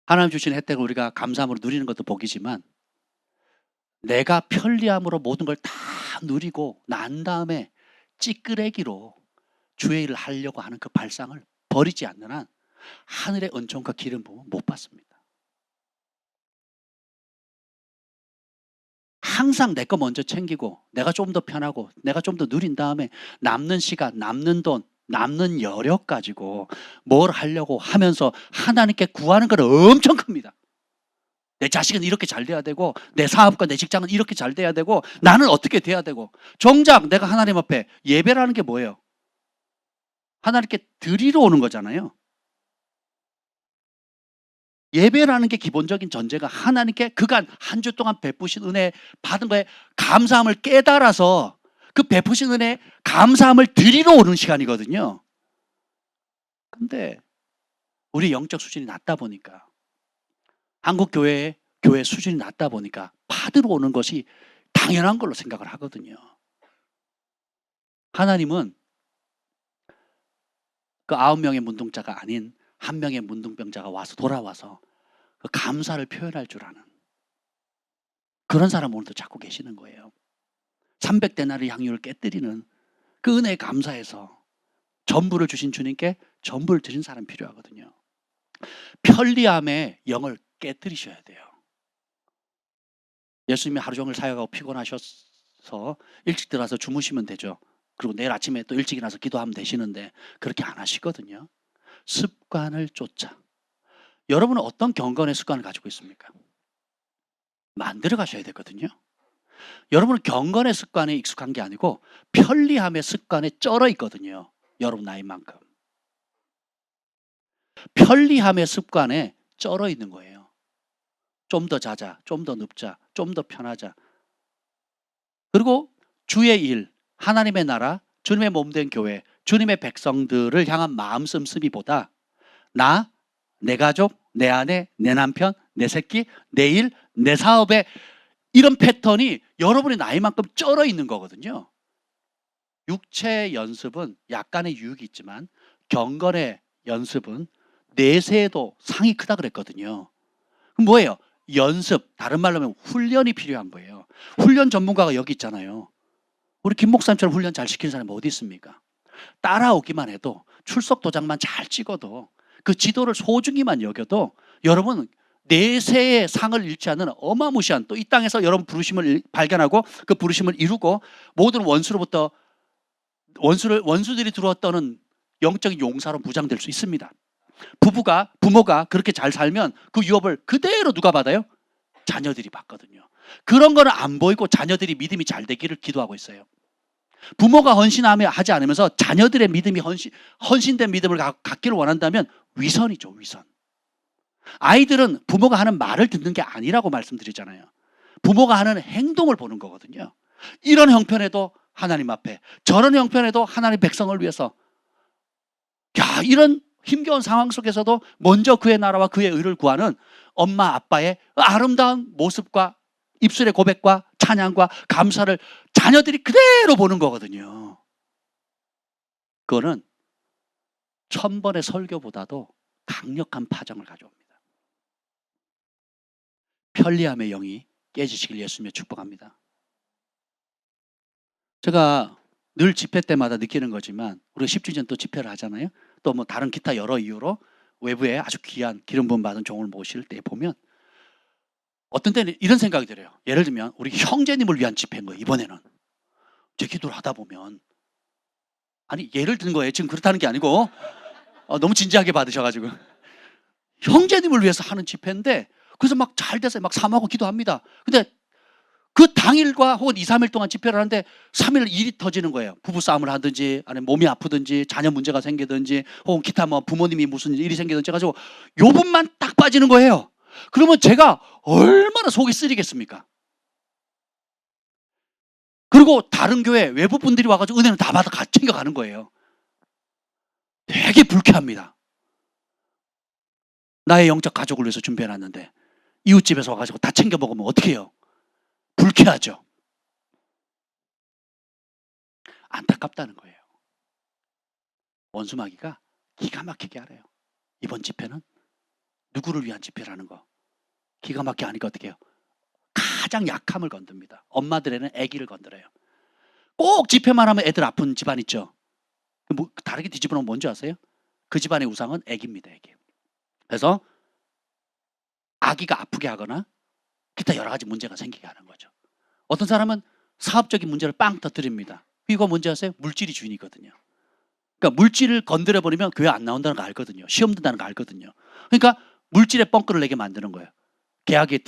하나님 주신 혜택을 우리가 감사함으로 누리는 것도 복이지만 내가 편리함으로 모든 걸 다 누리고 난 다음에 찌끄레기로 주의 일을 하려고 하는 그 발상을 버리지 않는 한 하늘의 은총과 기름 부음은 못 받습니다. 항상 내 거 먼저 챙기고 내가 좀 더 편하고 내가 좀 더 누린 다음에 남는 시간, 남는 돈, 남는 여력 가지고 뭘 하려고 하면서 하나님께 구하는 건 엄청 큽니다. 내 자식은 이렇게 잘 돼야 되고 내 사업과 내 직장은 이렇게 잘 돼야 되고 나는 어떻게 돼야 되고, 정작 내가 하나님 앞에 예배라는 게 뭐예요? 하나님께 드리러 오는 거잖아요. 예배라는 게 기본적인 전제가 하나님께 그간 한 주 동안 베푸신 은혜 받은 거에 감사함을 깨달아서 그 베푸신 은혜 감사함을 드리러 오는 시간이거든요. 근데 우리 영적 수준이 낮다 보니까, 한국 교회 수준이 낮다 보니까 받으러 오는 것이 당연한 걸로 생각을 하거든요. 하나님은 그 9명의 문둥자가 아닌 1명의 문둥병자가 와서 돌아와서 그 감사를 표현할 줄 아는 그런 사람 오늘도 찾고 계시는 거예요. 300데나리 향유를 깨뜨리는 그 은혜에 감사해서 전부를 주신 주님께 전부를 드린 사람 필요하거든요. 편리함의 영을 깨뜨리셔야 돼요. 예수님이 하루 종일 사역하고 피곤하셔서 일찍 들어와서 주무시면 되죠. 그리고 내일 아침에 또 일찍 일어나서 기도하면 되시는데 그렇게 안 하시거든요. 습관을 쫓아. 여러분은 어떤 경건의 습관을 가지고 있습니까? 만들어 가셔야 되거든요. 여러분은 경건의 습관에 익숙한 게 아니고 편리함의 습관에 쩔어 있거든요. 여러분 나이만큼. 편리함의 습관에 쩔어 있는 거예요. 좀 더 자자, 좀 더 눕자, 좀 더 편하자. 그리고 주의 일, 하나님의 나라, 주님의 몸된 교회, 주님의 백성들을 향한 마음 씀씀이보다 나, 내 가족, 내 아내, 내 남편, 내 새끼, 내 일, 내 사업에 이런 패턴이 여러분의 나이만큼 쩔어 있는 거거든요. 육체 연습은 약간의 유익이 있지만 경건의 연습은 내세에도 상이 크다 그랬거든요. 그럼 뭐예요? 연습, 다른 말로 하면 훈련이 필요한 거예요. 훈련 전문가가 여기 있잖아요. 우리 김 목사님처럼 훈련 잘 시키는 사람이 어디 있습니까? 따라오기만 해도, 출석 도장만 잘 찍어도, 그 지도를 소중히만 여겨도 여러분 내세의 상을 잃지 않는 어마무시한, 또 이 땅에서 여러분 부르심을 발견하고 그 부르심을 이루고 모든 원수들이 들어왔다는 영적인 용사로 무장될 수 있습니다. 부모가 그렇게 잘 살면 그 유업을 그대로 누가 받아요? 자녀들이 받거든요. 그런 거는 안 보이고 자녀들이 믿음이 잘 되기를 기도하고 있어요. 부모가 헌신하지 않으면서 자녀들의 믿음이 헌신된 믿음을 갖기를 원한다면 위선이죠, 위선. 아이들은 부모가 하는 말을 듣는 게 아니라고 말씀드리잖아요. 부모가 하는 행동을 보는 거거든요. 이런 형편에도 하나님 앞에, 저런 형편에도 하나님 백성을 위해서, 이런 힘겨운 상황 속에서도 먼저 그의 나라와 그의 의를 구하는 엄마 아빠의 아름다운 모습과 입술의 고백과 찬양과 감사를 자녀들이 그대로 보는 거거든요. 그거는 1000번의 설교보다도 강력한 파장을 가져옵니다. 편리함의 영이 깨지시길 예수님의 축복합니다. 제가 늘 집회 때마다 느끼는 거지만 우리가 10주년 또 집회를 하잖아요. 또 뭐 다른 기타 여러 이유로 외부에 아주 귀한 기름 부음 받은 종을 모실 때 보면 어떤 때는 이런 생각이 들어요. 예를 들면 우리 형제님을 위한 집회인 거예요. 이번에는 제 기도를 하다 보면, 아니 예를 든 거예요. 지금 그렇다는 게 아니고 너무 진지하게 받으셔가지고 형제님을 위해서 하는 집회인데, 그래서 막 잘 돼서 막 사모하고 기도합니다. 근데 그 당일과 혹은 2, 3일 동안 집회를 하는데 3일 일이 터지는 거예요. 부부싸움을 하든지, 아니면 몸이 아프든지, 자녀 문제가 생기든지, 혹은 기타 뭐 부모님이 무슨 일이 생기든지 해가지고 요 분만 딱 빠지는 거예요. 그러면 제가 얼마나 속이 쓰리겠습니까? 그리고 다른 교회 외부 분들이 와가지고 은혜를 다 받아 챙겨가는 거예요. 되게 불쾌합니다. 나의 영적 가족을 위해서 준비해놨는데 이웃집에서 와가지고 다 챙겨 먹으면 어떻게 해요? 불쾌하죠. 안타깝다는 거예요. 원수마귀가 기가 막히게 알아요. 이번 집회는 누구를 위한 집회라는 거 기가 막히게 아니까 어떻게 해요? 가장 약함을 건듭니다. 엄마들에는 아기를 건드려요. 꼭 집회만 하면 애들 아픈 집안 있죠. 뭐 다르게 뒤집어놓으면 뭔지 아세요? 그 집안의 우상은 아기입니다. 아기. 그래서 아기가 아프게 하거나 기타 여러 가지 문제가 생기게 하는 거죠. 어떤 사람은 사업적인 문제를 빵 터뜨립니다. 이거 뭔지 아세요? 물질이 주인이거든요. 그러니까 물질을 건드려 버리면 교회 안 나온다는 거 알거든요. 시험 든다는 거 알거든요. 그러니까 물질에 뻥크를 내게 만드는 거예요. 계약이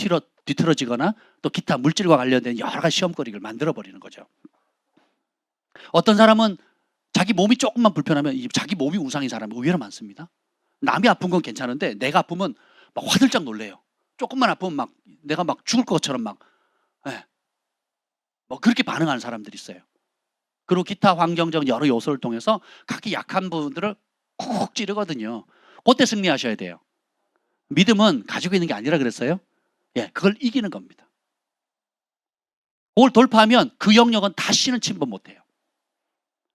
뒤틀어지거나 또 기타 물질과 관련된 여러 가지 시험거리를 만들어 버리는 거죠. 어떤 사람은 자기 몸이 조금만 불편하면 자기 몸이 우상인 사람이 의외로 많습니다. 남이 아픈 건 괜찮은데 내가 아프면 막 화들짝 놀래요. 조금만 아프면 막 내가 막 죽을 것처럼 막 뭐 그렇게 반응하는 사람들이 있어요. 그리고 기타 환경적 여러 요소를 통해서 각기 약한 부분들을 콕 찌르거든요. 그때 승리하셔야 돼요. 믿음은 가지고 있는 게 아니라 그랬어요. 예, 그걸 이기는 겁니다. 그걸 돌파하면 그 영역은 다시는 침범 못해요.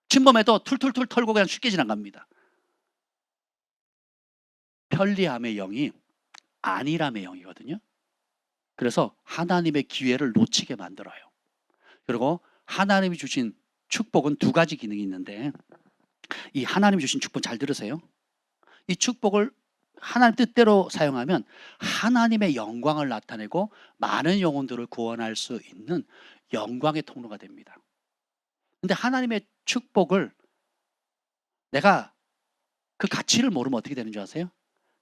침범해도 툴툴툴 털고 그냥 쉽게 지나갑니다. 편리함의 영이 안일함의 영이거든요. 그래서 하나님의 기회를 놓치게 만들어요. 그리고 하나님이 주신 축복은 두 가지 기능이 있는데, 이 하나님이 주신 축복 잘 들으세요. 이 축복을 하나님 뜻대로 사용하면 하나님의 영광을 나타내고 많은 영혼들을 구원할 수 있는 영광의 통로가 됩니다. 근데 하나님의 축복을 내가 그 가치를 모르면 어떻게 되는 줄 아세요?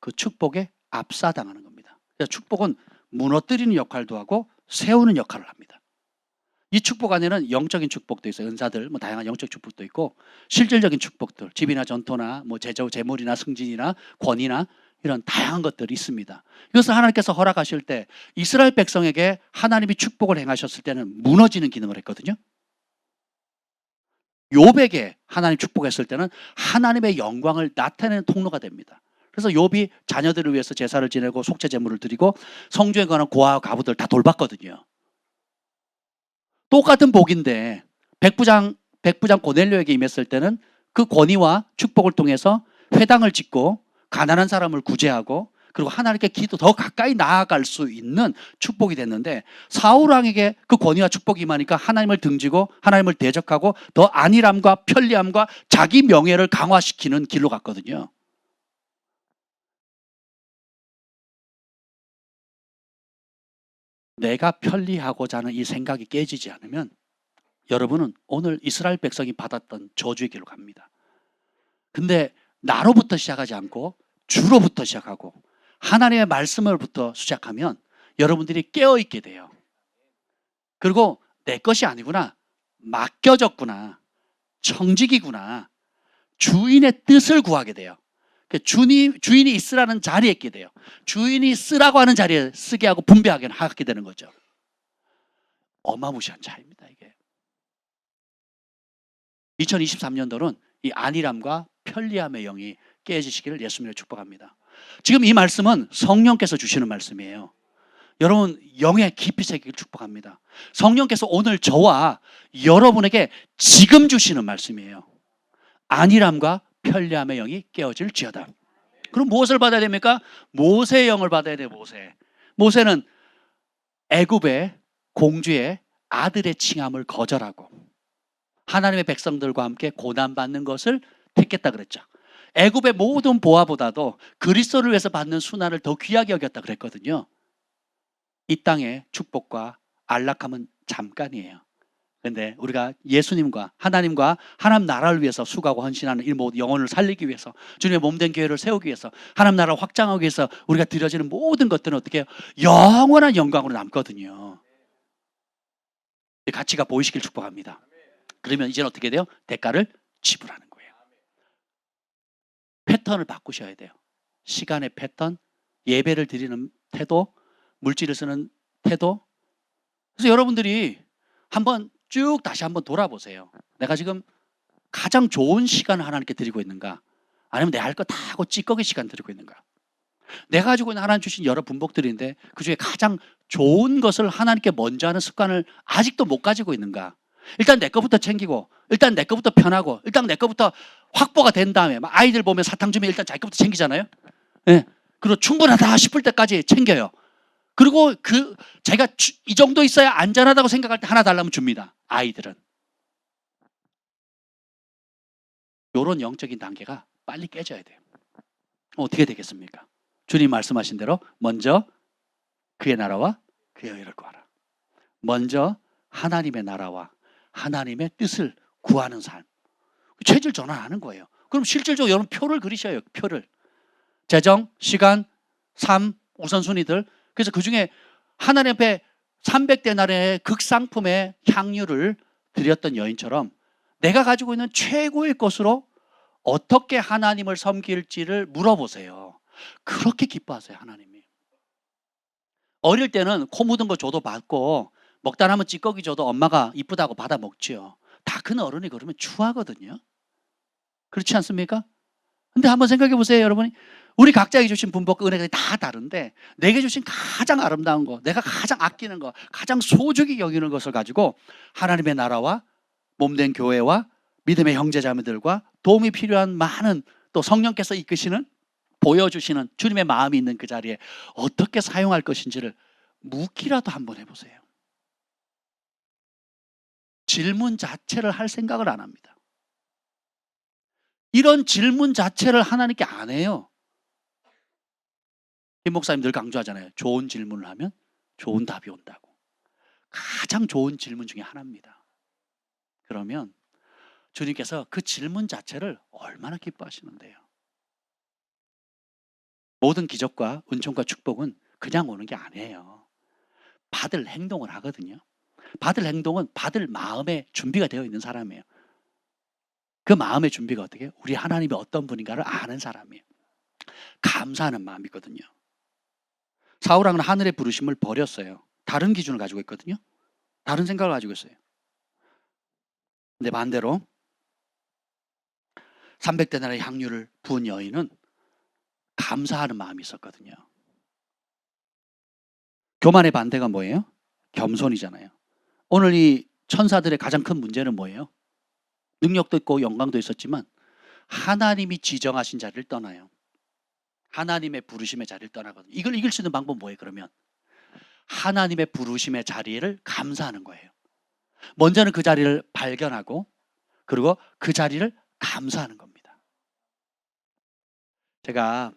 그 축복에 압사당하는 겁니다. 그래서 축복은 무너뜨리는 역할도 하고 세우는 역할을 합니다. 이 축복 안에는 영적인 축복도 있어요. 은사들, 뭐 다양한 영적 축복도 있고, 실질적인 축복들, 집이나 전토나 뭐 재물이나 승진이나 권위나 이런 다양한 것들이 있습니다. 이것을 하나님께서 허락하실 때 이스라엘 백성에게 하나님이 축복을 행하셨을 때는 무너지는 기능을 했거든요. 욥에게 하나님 축복했을 때는 하나님의 영광을 나타내는 통로가 됩니다. 그래서 욥이 자녀들을 위해서 제사를 지내고 속죄 제물을 드리고 성중에 관한 고아와 과부들 다 돌봤거든요. 똑같은 복인데 백부장 고넬료에게 임했을 때는 그 권위와 축복을 통해서 회당을 짓고 가난한 사람을 구제하고 그리고 하나님께 기도 더 가까이 나아갈 수 있는 축복이 됐는데, 사울 왕에게 그 권위와 축복이 임하니까 하나님을 등지고 하나님을 대적하고 더 안일함과 편리함과 자기 명예를 강화시키는 길로 갔거든요. 내가 편리하고자 하는 이 생각이 깨지지 않으면 여러분은 오늘 이스라엘 백성이 받았던 저주의 길로 갑니다. 근데 나로부터 시작하지 않고 주로부터 시작하고 하나님의 말씀으로부터 시작하면 여러분들이 깨어있게 돼요. 그리고 내 것이 아니구나, 맡겨졌구나, 청직이구나, 주인의 뜻을 구하게 돼요. 주인이 있으라는 자리에 있게 돼요. 주인이 쓰라고 하는 자리에 쓰게 하고 분배하게 하게 되는 거죠. 어마무시한 차이입니다, 이게. 2023년도는 이 안일함과 편리함의 영이 깨지시기를 예수님으로 축복합니다. 지금 이 말씀은 성령께서 주시는 말씀이에요. 여러분 영에 깊이 새기길 축복합니다. 성령께서 오늘 저와 여러분에게 지금 주시는 말씀이에요. 안일함과 편리함의 영이 깨어질지어다. 그럼 무엇을 받아야 됩니까? 모세의 영을 받아야 돼요. 모세는 애굽의 공주의 아들의 칭함을 거절하고 하나님의 백성들과 함께 고난받는 것을 택했다 그랬죠. 애굽의 모든 보화보다도 그리스도를 위해서 받는 순환을 더 귀하게 여겼다 그랬거든요. 이 땅의 축복과 안락함은 잠깐이에요. 그런데 우리가 예수님과 하나님과 하나님 나라를 위해서 수고하고 헌신하는 이 모든 영혼을 살리기 위해서, 주님의 몸된 교회를 세우기 위해서, 하나님 나라를 확장하기 위해서 우리가 드려지는 모든 것들은 어떻게 해요? 영원한 영광으로 남거든요. 이 가치가 보이시길 축복합니다. 그러면 이제는 어떻게 돼요? 대가를 지불하는 거예요. 패턴을 바꾸셔야 돼요. 시간의 패턴, 예배를 드리는 태도, 물질을 쓰는 태도. 그래서 여러분들이 한번 쭉 다시 한번 돌아보세요. 내가 지금 가장 좋은 시간을 하나님께 드리고 있는가? 아니면 내 할 거 다 하고 찌꺼기 시간 드리고 있는가? 내가 가지고 있는 하나님 주신 여러 분복들인데 그중에 가장 좋은 것을 하나님께 먼저 하는 습관을 아직도 못 가지고 있는가? 일단 내 거부터 챙기고, 일단 내 거부터 편하고, 일단 내 거부터 확보가 된 다음에, 막 아이들 보면 사탕 주면 일단 자기 거부터 챙기잖아요. 네. 그리고 충분하다 싶을 때까지 챙겨요. 그리고 제가 이 정도 있어야 안전하다고 생각할 때 하나 달라면 줍니다. 아이들은. 이런 영적인 단계가 빨리 깨져야 돼요. 어떻게 되겠습니까? 주님 말씀하신 대로 먼저 그의 나라와 그의 의를 구하라. 먼저 하나님의 나라와 하나님의 뜻을 구하는 삶. 체질 전환하는 거예요. 그럼 실질적으로 여러분 표를 그리셔요. 표를. 재정, 시간, 삶, 우선순위들. 그래서 그중에 하나님 앞에 300데나리의 극상품의 향유를 드렸던 여인처럼 내가 가지고 있는 최고의 것으로 어떻게 하나님을 섬길지를 물어보세요. 그렇게 기뻐하세요, 하나님이. 어릴 때는 코 묻은 거 줘도 받고 먹다 남은 찌꺼기 줘도 엄마가 이쁘다고 받아 먹지요. 다 큰 어른이 그러면 추하거든요. 그렇지 않습니까? 근데 한번 생각해 보세요, 여러분이. 우리 각자에게 주신 분복, 은혜가 다 다른데 내게 주신 가장 아름다운 거, 내가 가장 아끼는 거, 가장 소중히 여기는 것을 가지고 하나님의 나라와 몸된 교회와 믿음의 형제자매들과 도움이 필요한 많은 또 성령께서 이끄시는 보여주시는 주님의 마음이 있는 그 자리에 어떻게 사용할 것인지를 묵기라도 한번 해보세요. 질문 자체를 할 생각을 안 합니다. 이런 질문 자체를 하나님께 안 해요. 김 목사님 늘 강조하잖아요. 좋은 질문을 하면 좋은 답이 온다고. 가장 좋은 질문 중에 하나입니다. 그러면 주님께서 그 질문 자체를 얼마나 기뻐하시는데요. 모든 기적과 은총과 축복은 그냥 오는 게 아니에요. 받을 행동을 하거든요. 받을 행동은 받을 마음의 준비가 되어 있는 사람이에요. 그 마음의 준비가 어떻게 해요? 우리 하나님이 어떤 분인가를 아는 사람이에요. 감사하는 마음이거든요. 사울왕은 하늘의 부르심을 버렸어요. 다른 기준을 가지고 있거든요. 다른 생각을 가지고 있어요. 근데 반대로 300데나리의 향유를 부은 여인은 감사하는 마음이 있었거든요. 교만의 반대가 뭐예요? 겸손이잖아요. 오늘 이 천사들의 가장 큰 문제는 뭐예요? 능력도 있고 영광도 있었지만 하나님이 지정하신 자리를 떠나요. 하나님의 부르심의 자리를 떠나거든요. 이걸 이길 수 있는 방법은 뭐예요? 그러면 하나님의 부르심의 자리를 감사하는 거예요. 먼저는 그 자리를 발견하고 그리고 그 자리를 감사하는 겁니다. 제가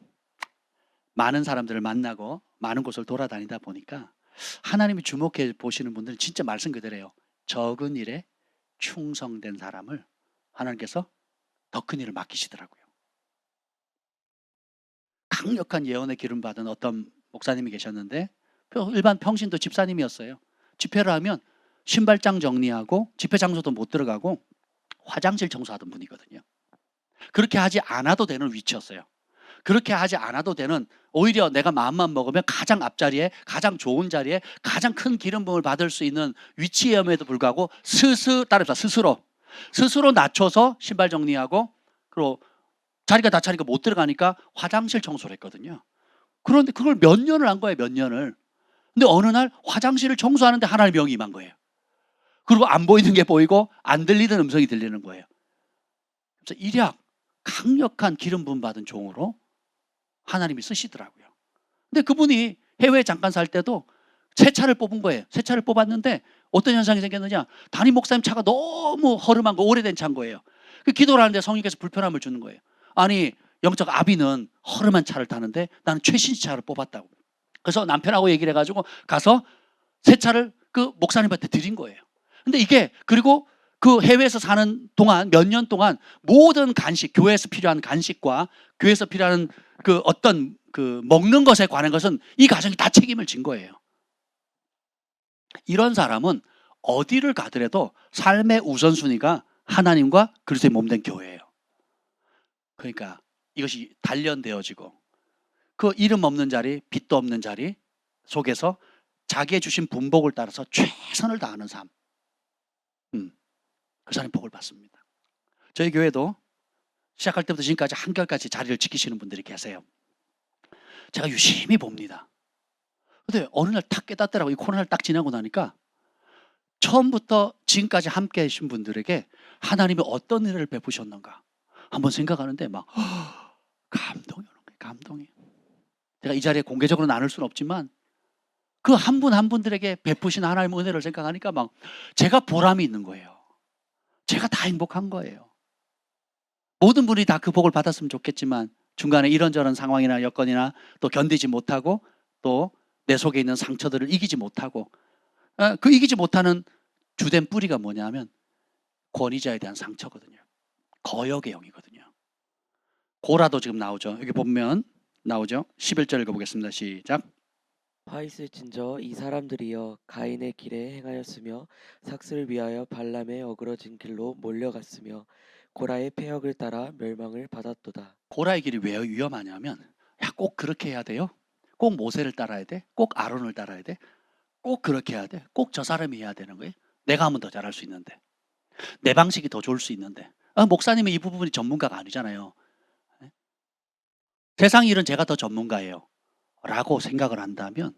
많은 사람들을 만나고 많은 곳을 돌아다니다 보니까 하나님이 주목해 보시는 분들은 진짜 말씀 그대로예요. 적은 일에 충성된 사람을 하나님께서 더 큰 일을 맡기시더라고요. 강력한 예언의 기름 받은 어떤 목사님이 계셨는데 일반 평신도 집사님이었어요. 집회를 하면 신발장 정리하고 집회 장소도 못 들어가고 화장실 청소하던 분이거든요. 그렇게 하지 않아도 되는 위치였어요. 그렇게 하지 않아도 되는, 오히려 내가 마음만 먹으면 가장 앞자리에 가장 좋은 자리에 가장 큰 기름 부음을 받을 수 있는 위치임에도 불구하고 스스로 낮춰서 신발 정리하고 그리고 자리가 다 차니까 못 들어가니까 화장실 청소를 했거든요. 그런데 그걸 몇 년을 한 거예요. 몇 년을. 근데 어느 날 화장실을 청소하는데 하나님의 영이 임한 거예요. 그리고 안 보이는 게 보이고 안 들리는 음성이 들리는 거예요. 그래서 일약 강력한 기름 부음 받은 종으로 하나님이 쓰시더라고요. 근데 그분이 해외에 잠깐 살 때도 새 차를 뽑은 거예요. 새 차를 뽑았는데 어떤 현상이 생겼느냐, 담임 목사님 차가 너무 허름한 거, 오래된 차인 거예요. 그 기도를 하는데 성령께서 불편함을 주는 거예요. 아니, 영적 아비는 허름한 차를 타는데 나는 최신 차를 뽑았다고. 그래서 남편하고 얘기를 해가지고 가서 새 차를 그 목사님한테 드린 거예요. 근데 이게, 그리고 그 해외에서 사는 동안 몇 년 동안 모든 간식, 교회에서 필요한 간식과 교회에서 필요한 그 어떤 그 먹는 것에 관한 것은 이 가정이 다 책임을 진 거예요. 이런 사람은 어디를 가더라도 삶의 우선순위가 하나님과 그리스도의 몸된 교회예요. 그러니까 이것이 단련되어지고 그 이름 없는 자리, 빛도 없는 자리 속에서 자기의 주신 분복을 따라서 최선을 다하는 삶, 그 사람이 복을 받습니다. 저희 교회도 시작할 때부터 지금까지 한결같이 자리를 지키시는 분들이 계세요. 제가 유심히 봅니다. 근데 어느 날 탁 깨닫더라고요. 이 코로나를 딱 지나고 나니까 처음부터 지금까지 함께 하신 분들에게 하나님이 어떤 은혜를 베푸셨는가 한번 생각하는데 막 감동이 오는 거예요. 감동이. 제가 이 자리에 공개적으로 나눌 수는 없지만 그 한 분 한 분들에게 베푸신 하나님의 은혜를 생각하니까 막 제가 보람이 있는 거예요. 제가 다 행복한 거예요. 모든 분이 다 그 복을 받았으면 좋겠지만 중간에 이런저런 상황이나 여건이나 또 견디지 못하고 또 내 속에 있는 상처들을 이기지 못하고 그 이기지 못하는 주된 뿌리가 뭐냐면 권위자에 대한 상처거든요. 거역의 영이거든요. 고라도 지금 나오죠. 여기 보면 나오죠. 11절 읽어보겠습니다. 시작. 화 있을진저 이 사람들이여 가인의 길에 행하였으며 삭스를 위하여 발람의 어그러진 길로 몰려갔으며 고라의 폐역을 따라 멸망을 받았도다. 고라의 길이 왜 위험하냐면 꼭 그렇게 해야 돼요? 꼭 모세를 따라야 돼? 꼭 아론을 따라야 돼? 꼭 그렇게 해야 돼? 꼭 저 사람이 해야 되는 거예요? 내가 하면 더 잘할 수 있는데. 내 방식이 더 좋을 수 있는데. 목사님은 이 부분이 전문가가 아니잖아요. 세상 일은 제가 더 전문가예요. 라고 생각을 한다면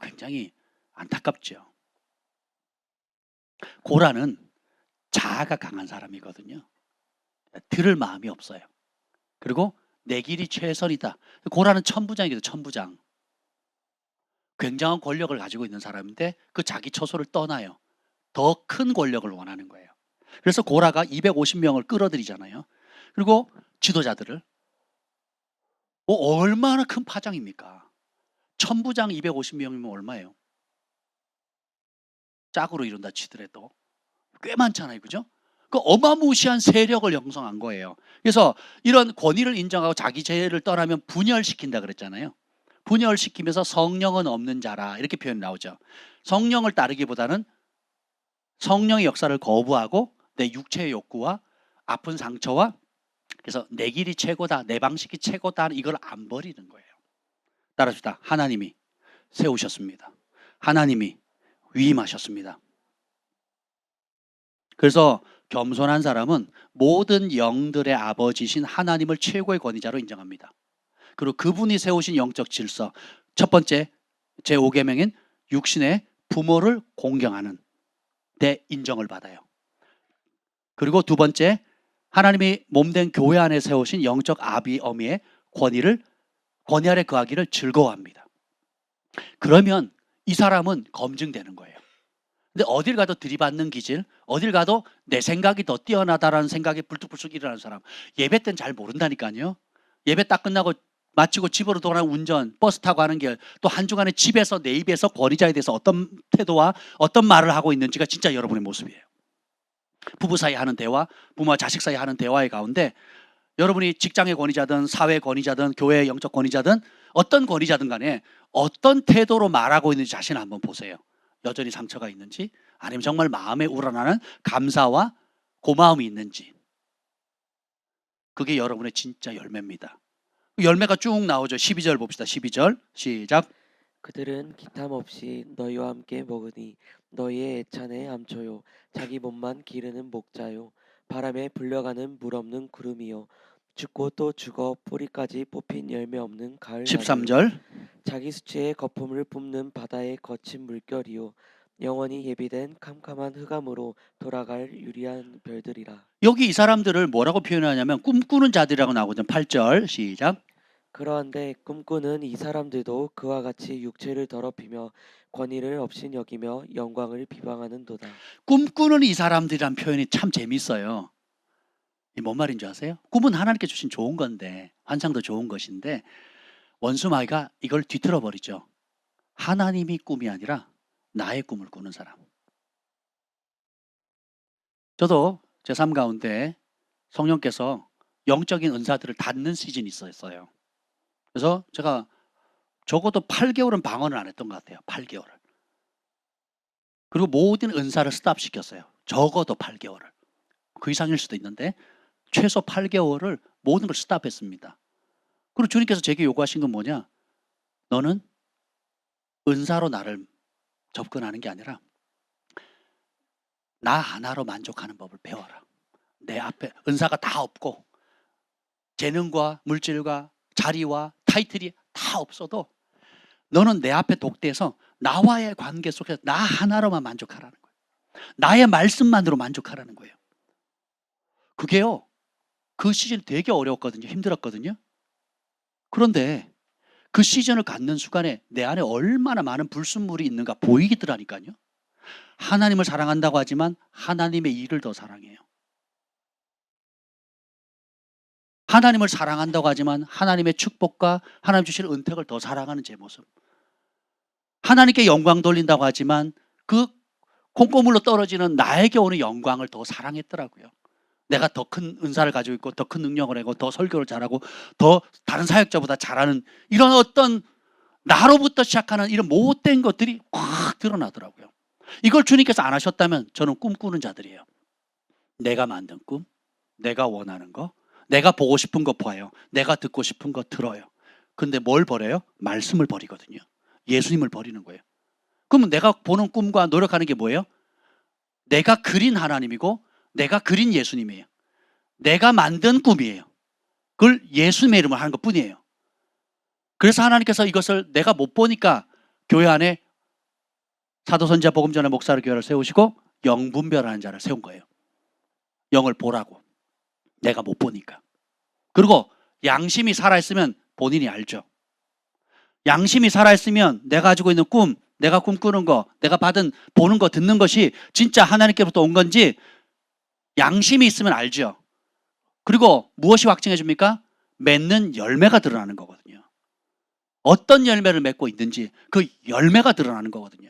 굉장히 안타깝죠. 고라는 자아가 강한 사람이거든요. 들을 마음이 없어요. 그리고 내 길이 최선이다. 고라는 천부장이거든요. 천부장. 굉장한 권력을 가지고 있는 사람인데 그 자기 처소를 떠나요. 더 큰 권력을 원하는 거예요. 그래서 고라가 250명을 끌어들이잖아요. 그리고 지도자들을 얼마나 큰 파장입니까? 천부장 250명이면 얼마예요? 짝으로 이룬다 치더라도 꽤 많잖아요. 그죠? 그 어마무시한 세력을 형성한 거예요. 그래서 이런 권위를 인정하고 자기 죄를 떠나면 분열시킨다 그랬잖아요. 분열시키면서 성령은 없는 자라 이렇게 표현이 나오죠. 성령을 따르기보다는 성령의 역사를 거부하고 내 육체의 욕구와 아픈 상처와 그래서 내 길이 최고다, 내 방식이 최고다 이걸 안 버리는 거예요. 따라합시다. 하나님이 세우셨습니다. 하나님이 위임하셨습니다. 그래서 겸손한 사람은 모든 영들의 아버지신 하나님을 최고의 권위자로 인정합니다. 그리고 그분이 세우신 영적 질서, 첫 번째 제5계명인 육신의 부모를 공경하는 데 인정을 받아요. 그리고 두 번째 하나님이 몸된 교회 안에 세우신 영적 아비 어미의 권위 아래 거하기를 즐거워합니다. 그러면 이 사람은 검증되는 거예요. 근데 어딜 가도 들이받는 기질, 어딜 가도 내 생각이 더 뛰어나다라는 생각이 불쑥불쑥 일어나는 사람, 예배 때는 잘 모른다니까요. 예배 딱 끝나고 마치고 집으로 돌아가는 운전, 버스 타고 하는 길, 또 한 주간에 집에서 내 입에서 권위자에 대해서 어떤 태도와 어떤 말을 하고 있는지가 진짜 여러분의 모습이에요. 부부 사이 하는 대화, 부모와 자식 사이 하는 대화의 가운데 여러분이 직장의 권위자든 사회 권위자든 교회의 영적 권위자든 어떤 권위자든 간에 어떤 태도로 말하고 있는지 자신을 한번 보세요. 여전히 상처가 있는지 아니면 정말 마음에 우러나는 감사와 고마움이 있는지. 그게 여러분의 진짜 열매입니다. 열매가 쭉 나오죠. 12절 봅시다. 12절 시작. 그들은 기탐 없이 너희와 함께 먹으니 너희의 애찬에 암초요 자기 몸만 기르는 목자요 바람에 불려가는 물 없는 구름이요 죽고 또 죽어 뿌리까지 뽑힌 열매 없는 가을 나무요 13절. 자기 수치의 거품을 뿜는 바다의 거친 물결이요 영원히 예비된 캄캄한 흑암으로 돌아갈 유리한 별들이라. 여기 이 사람들을 뭐라고 표현하냐면 꿈꾸는 자들이라고 나오거든요. 8절 시작. 그러한데 꿈꾸는 이 사람들도 그와 같이 육체를 더럽히며 권위를 없인 여기며 영광을 비방하는도다. 꿈꾸는 이 사람들이란 표현이 참 재밌어요. 이 뭔 말인 줄 아세요? 꿈은 하나님께 주신 좋은 건데 환상도 좋은 것인데 원수 마귀가 이걸 뒤틀어 버리죠. 하나님이 꿈이 아니라 나의 꿈을 꾸는 사람. 저도 제 삶 가운데 성령께서 영적인 은사들을 닫는 시즌이 있었어요. 그래서 제가 적어도 8개월은 방언을 안 했던 것 같아요. 8개월을. 그리고 모든 은사를 스탑시켰어요. 적어도 8개월을. 그 이상일 수도 있는데 최소 8개월을 모든 걸 스탑했습니다. 그리고 주님께서 제게 요구하신 건 뭐냐? 너는 은사로 나를 접근하는 게 아니라 나 하나로 만족하는 법을 배워라. 내 앞에 은사가 다 없고 재능과 물질과 자리와 타이틀이 다 없어도 너는 내 앞에 독대해서 나와의 관계 속에서 나 하나로만 만족하라는 거예요. 나의 말씀만으로 만족하라는 거예요. 그게요. 그 시즌 되게 어려웠거든요. 힘들었거든요. 그런데 그 시즌을 갖는 순간에 내 안에 얼마나 많은 불순물이 있는가 보이더라니까요. 하나님을 사랑한다고 하지만 하나님의 일을 더 사랑해요. 하나님을 사랑한다고 하지만 하나님의 축복과 하나님 주실 은택을 더 사랑하는 제 모습. 하나님께 영광 돌린다고 하지만 그 콩고물로 떨어지는 나에게 오는 영광을 더 사랑했더라고요. 내가 더 큰 은사를 가지고 있고 더 큰 능력을 하고 더 설교를 잘하고 더 다른 사역자보다 잘하는 이런 어떤 나로부터 시작하는 이런 못된 것들이 확 드러나더라고요. 이걸 주님께서 안 하셨다면 저는 꿈꾸는 자들이에요. 내가 만든 꿈, 내가 원하는 거, 내가 보고 싶은 거 봐요. 내가 듣고 싶은 거 들어요. 근데 뭘 버려요? 말씀을 버리거든요. 예수님을 버리는 거예요. 그러면 내가 보는 꿈과 노력하는 게 뭐예요? 내가 그린 하나님이고 내가 그린 예수님이에요. 내가 만든 꿈이에요. 그걸 예수님의 이름으로 하는 것뿐이에요. 그래서 하나님께서 이것을 내가 못 보니까 교회 안에 사도 선지자 복음 전의 목사를 교회를 세우시고 영분별하는 자를 세운 거예요. 영을 보라고. 내가 못 보니까. 그리고 양심이 살아있으면 본인이 알죠. 양심이 살아있으면 내가 가지고 있는 꿈, 내가 꿈꾸는 거, 내가 보는 거, 듣는 것이 진짜 하나님께로부터 온 건지 양심이 있으면 알죠. 그리고 무엇이 확증해 줍니까? 맺는 열매가 드러나는 거거든요. 어떤 열매를 맺고 있는지 그 열매가 드러나는 거거든요.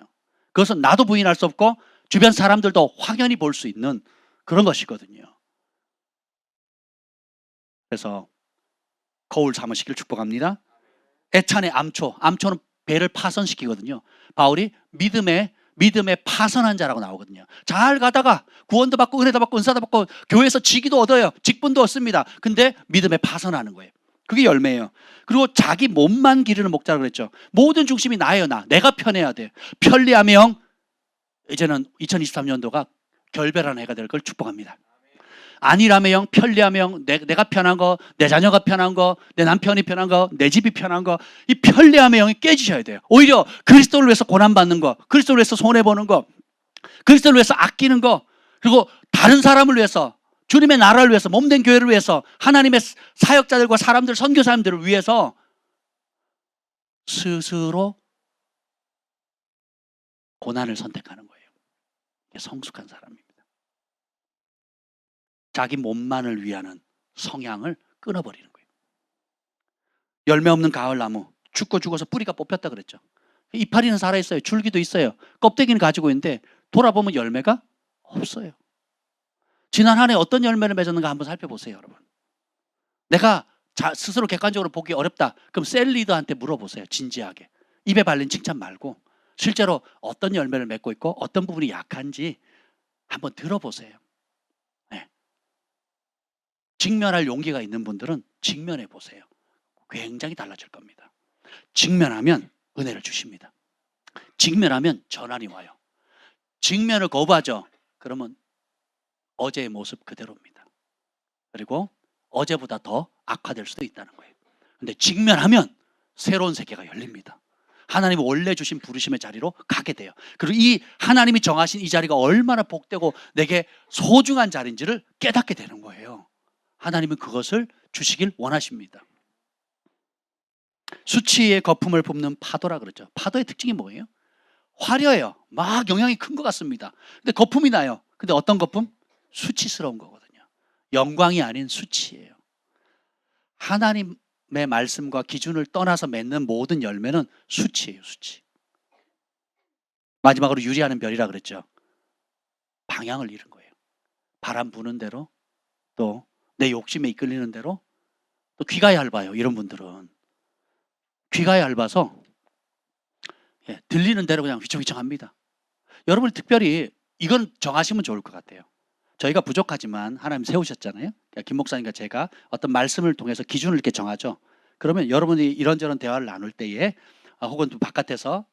그것은 나도 부인할 수 없고 주변 사람들도 확연히 볼 수 있는 그런 것이거든요. 그래서 거울 삼으시길 축복합니다. 애찬의 암초는 배를 파선시키거든요. 바울이 믿음에 파선한 자라고 나오거든요. 잘 가다가 구원도 받고 은혜도 받고 은사도 받고 교회에서 직위도 얻어요. 직분도 얻습니다. 근데 믿음에 파선하는 거예요. 그게 열매예요. 그리고 자기 몸만 기르는 목자라고 그랬죠. 모든 중심이 나예요. 내가 편해야 돼. 편리하면 이제는 2023년도가 결별한 해가 될 걸 축복합니다. 안일하며 편리하며 내가 편한 거, 내 자녀가 편한 거, 내 남편이 편한 거, 내 집이 편한 거, 이 편리함의 영이 깨지셔야 돼요. 오히려 그리스도를 위해서 고난받는 거, 그리스도를 위해서 손해보는 거, 그리스도를 위해서 아끼는 거, 그리고 다른 사람을 위해서, 주님의 나라를 위해서, 몸된 교회를 위해서, 하나님의 사역자들과 사람들, 선교사님들을 위해서 스스로 고난을 선택하는 거예요. 이게 성숙한 사람입니다. 자기 몸만을 위하는 성향을 끊어버리는 거예요. 열매 없는 가을나무, 죽어서 뿌리가 뽑혔다 그랬죠. 이파리는 살아있어요. 줄기도 있어요. 껍데기는 가지고 있는데 돌아보면 열매가 없어요. 지난 한 해 어떤 열매를 맺었는가 한번 살펴보세요, 여러분. 내가 스스로 객관적으로 보기 어렵다. 그럼 셀리더한테 물어보세요, 진지하게. 입에 발린 칭찬 말고 실제로 어떤 열매를 맺고 있고 어떤 부분이 약한지 한번 들어보세요. 네. 직면할 용기가 있는 분들은 직면해 보세요. 굉장히 달라질 겁니다. 직면하면 은혜를 주십니다. 직면하면 전환이 와요. 직면을 거부하죠. 그러면 어제의 모습 그대로입니다. 그리고 어제보다 더 악화될 수도 있다는 거예요. 근데 직면하면 새로운 세계가 열립니다. 하나님이 원래 주신 부르심의 자리로 가게 돼요. 그리고 이 하나님이 정하신 이 자리가 얼마나 복되고 내게 소중한 자리인지를 깨닫게 되는 거예요. 하나님은 그것을 주시길 원하십니다. 수치의 거품을 뿜는 파도라 그러죠. 파도의 특징이 뭐예요? 화려해요. 막 영향이 큰 것 같습니다. 근데 거품이 나요. 근데 어떤 거품? 수치스러운 거거든요. 영광이 아닌 수치예요. 하나님의 말씀과 기준을 떠나서 맺는 모든 열매는 수치예요. 수치. 마지막으로 유리하는 별이라 그랬죠. 방향을 잃은 거예요. 바람 부는 대로, 또 내 욕심에 이끌리는 대로, 또 귀가 얇아요. 이런 분들은 귀가 얇아서 들리는 대로 그냥 휘청휘청합니다. 여러분 특별히 이건 정하시면 좋을 것 같아요. 저희가 부족하지만 하나님 세우셨잖아요. 김 목사님과 제가 어떤 말씀을 통해서 기준을 이렇게 정하죠. 그러면 여러분이 이런저런 대화를 나눌 때에 혹은 또 바깥에서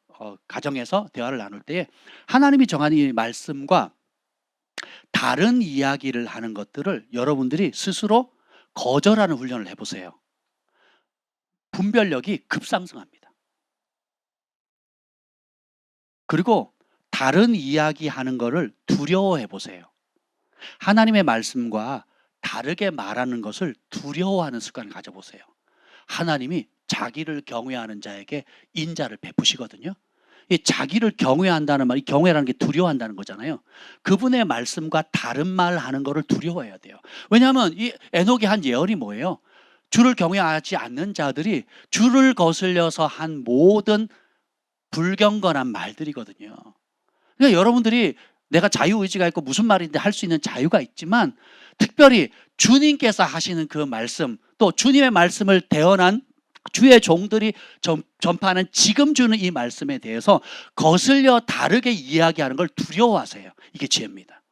가정에서 대화를 나눌 때에 하나님이 정한 이 말씀과 다른 이야기를 하는 것들을 여러분들이 스스로 거절하는 훈련을 해보세요. 분별력이 급상승합니다. 그리고 다른 이야기 하는 거를 두려워해 보세요. 하나님의 말씀과 다르게 말하는 것을 두려워하는 습관을 가져보세요. 하나님이 자기를 경외하는 자에게 인자를 베푸시거든요. 이 자기를 경외한다는 말, 이 경외라는 게 두려워한다는 거잖아요. 그분의 말씀과 다른 말 하는 거를 두려워해야 돼요. 왜냐하면 이 에녹이 한 예언이 뭐예요? 주를 경외하지 않는 자들이 주를 거슬려서 한 모든 불경건한 말들이거든요. 그러니까 여러분들이 내가 자유의지가 있고 무슨 말인데 할 수 있는 자유가 있지만 특별히 주님께서 하시는 그 말씀, 또 주님의 말씀을 대언한 주의 종들이 전파하는 지금 주는 이 말씀에 대해서 거슬려 다르게 이야기하는 걸 두려워하세요. 이게 지혜입니다.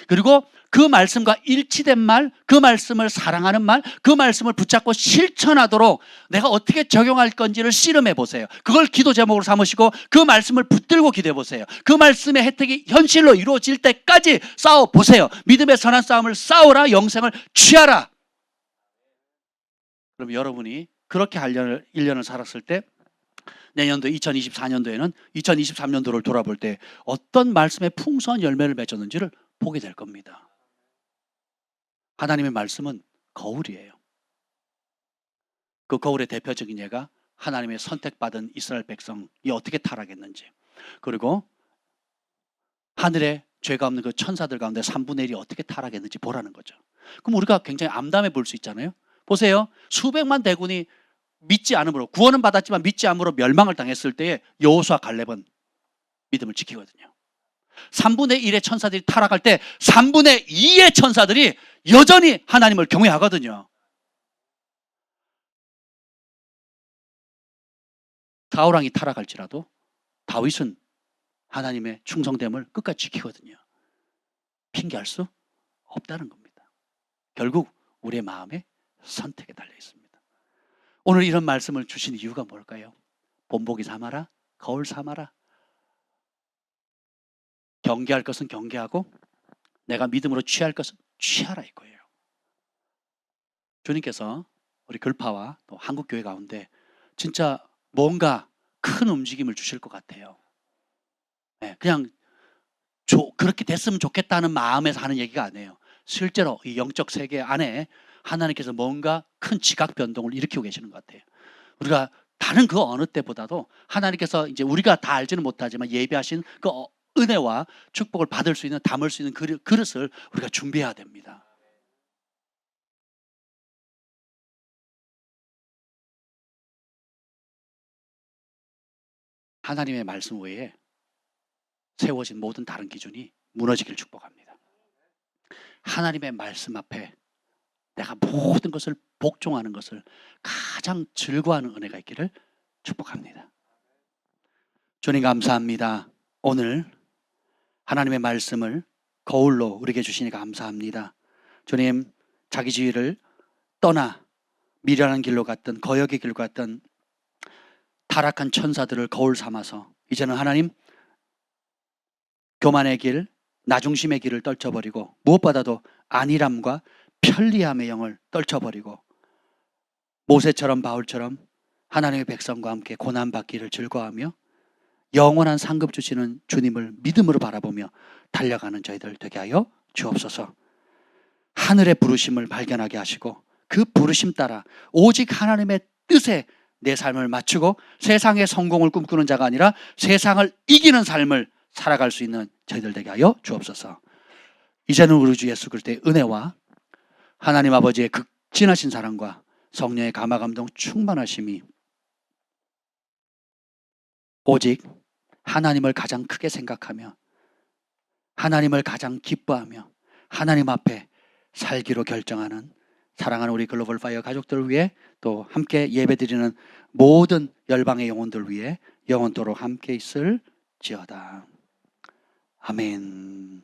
그리고 그 말씀과 일치된 말, 그 말씀을 사랑하는 말, 그 말씀을 붙잡고 실천하도록 내가 어떻게 적용할 건지를 씨름해 보세요. 그걸 기도 제목으로 삼으시고 그 말씀을 붙들고 기도해 보세요. 그 말씀의 혜택이 현실로 이루어질 때까지 싸워 보세요. 믿음의 선한 싸움을 싸우라, 영생을 취하라. 그럼 여러분이 그렇게 1년을 살았을 때 내년도 2024년도에는 2023년도를 돌아볼 때 어떤 말씀의 풍성한 열매를 맺었는지를 보게 될 겁니다. 하나님의 말씀은 거울이에요. 그 거울의 대표적인 예가 하나님의 선택받은 이스라엘 백성이 어떻게 타락했는지, 그리고 하늘에 죄가 없는 그 천사들 가운데 3분의 1이 어떻게 타락했는지 보라는 거죠. 그럼 우리가 굉장히 암담해 볼 수 있잖아요. 보세요. 수백만 대군이 믿지 않음으로, 구원은 받았지만 믿지 않음으로 멸망을 당했을 때에 여호수아 갈렙은 믿음을 지키거든요. 3분의 1의 천사들이 타락할 때 3분의 2의 천사들이 여전히 하나님을 경외하거든요. 사울왕이 타락할지라도 다윗은 하나님의 충성됨을 끝까지 지키거든요. 핑계할 수 없다는 겁니다. 결국 우리의 마음의 선택에 달려 있습니다. 오늘 이런 말씀을 주신 이유가 뭘까요? 본보기 삼아라, 거울 삼아라. 경계할 것은 경계하고 내가 믿음으로 취할 것은 취하라 이거예요. 주님께서 우리 글파와 또 한국교회 가운데 진짜 뭔가 큰 움직임을 주실 것 같아요. 그냥 그렇게 됐으면 좋겠다는 마음에서 하는 얘기가 아니에요. 실제로 이 영적 세계 안에 하나님께서 뭔가 큰 지각 변동을 일으키고 계시는 것 같아요. 우리가 다른 그 어느 때보다도 하나님께서 이제 우리가 다 알지는 못하지만 예비하신 그 은혜와 축복을 받을 수 있는, 담을 수 있는 그릇을 우리가 준비해야 됩니다. 하나님의 말씀 외에 세워진 모든 다른 기준이 무너지길 축복합니다. 하나님의 말씀 앞에 내가 모든 것을 복종하는 것을 가장 즐거워하는 은혜가 있기를 축복합니다. 주님 감사합니다. 오늘 하나님의 말씀을 거울로 우리에게 주시니 감사합니다. 주님, 자기주의를 떠나 미련한 길로 갔던, 거역의 길로 갔던 타락한 천사들을 거울 삼아서 이제는 하나님 교만의 길, 나중심의 길을 떨쳐버리고 무엇보다도 안일함과 편리함의 영을 떨쳐버리고 모세처럼 바울처럼 하나님의 백성과 함께 고난받기를 즐거워하며 영원한 상급 주시는 주님을 믿음으로 바라보며 달려가는 저희들 되게 하여 주옵소서. 하늘의 부르심을 발견하게 하시고 그 부르심 따라 오직 하나님의 뜻에 내 삶을 맞추고 세상의 성공을 꿈꾸는 자가 아니라 세상을 이기는 삶을 살아갈 수 있는 저희들 되게 하여 주옵소서. 이제는 우리 주 예수 그리스도의 은혜와 하나님 아버지의 극진하신 사랑과 성령의 감화 감동 충만하심이 오직 하나님을 가장 크게 생각하며 하나님을 가장 기뻐하며 하나님 앞에 살기로 결정하는 사랑하는 우리 글로벌 파이어 가족들을 위해 또 함께 예배드리는 모든 열방의 영혼들 위해 영원토록 함께 있을지어다. 아멘.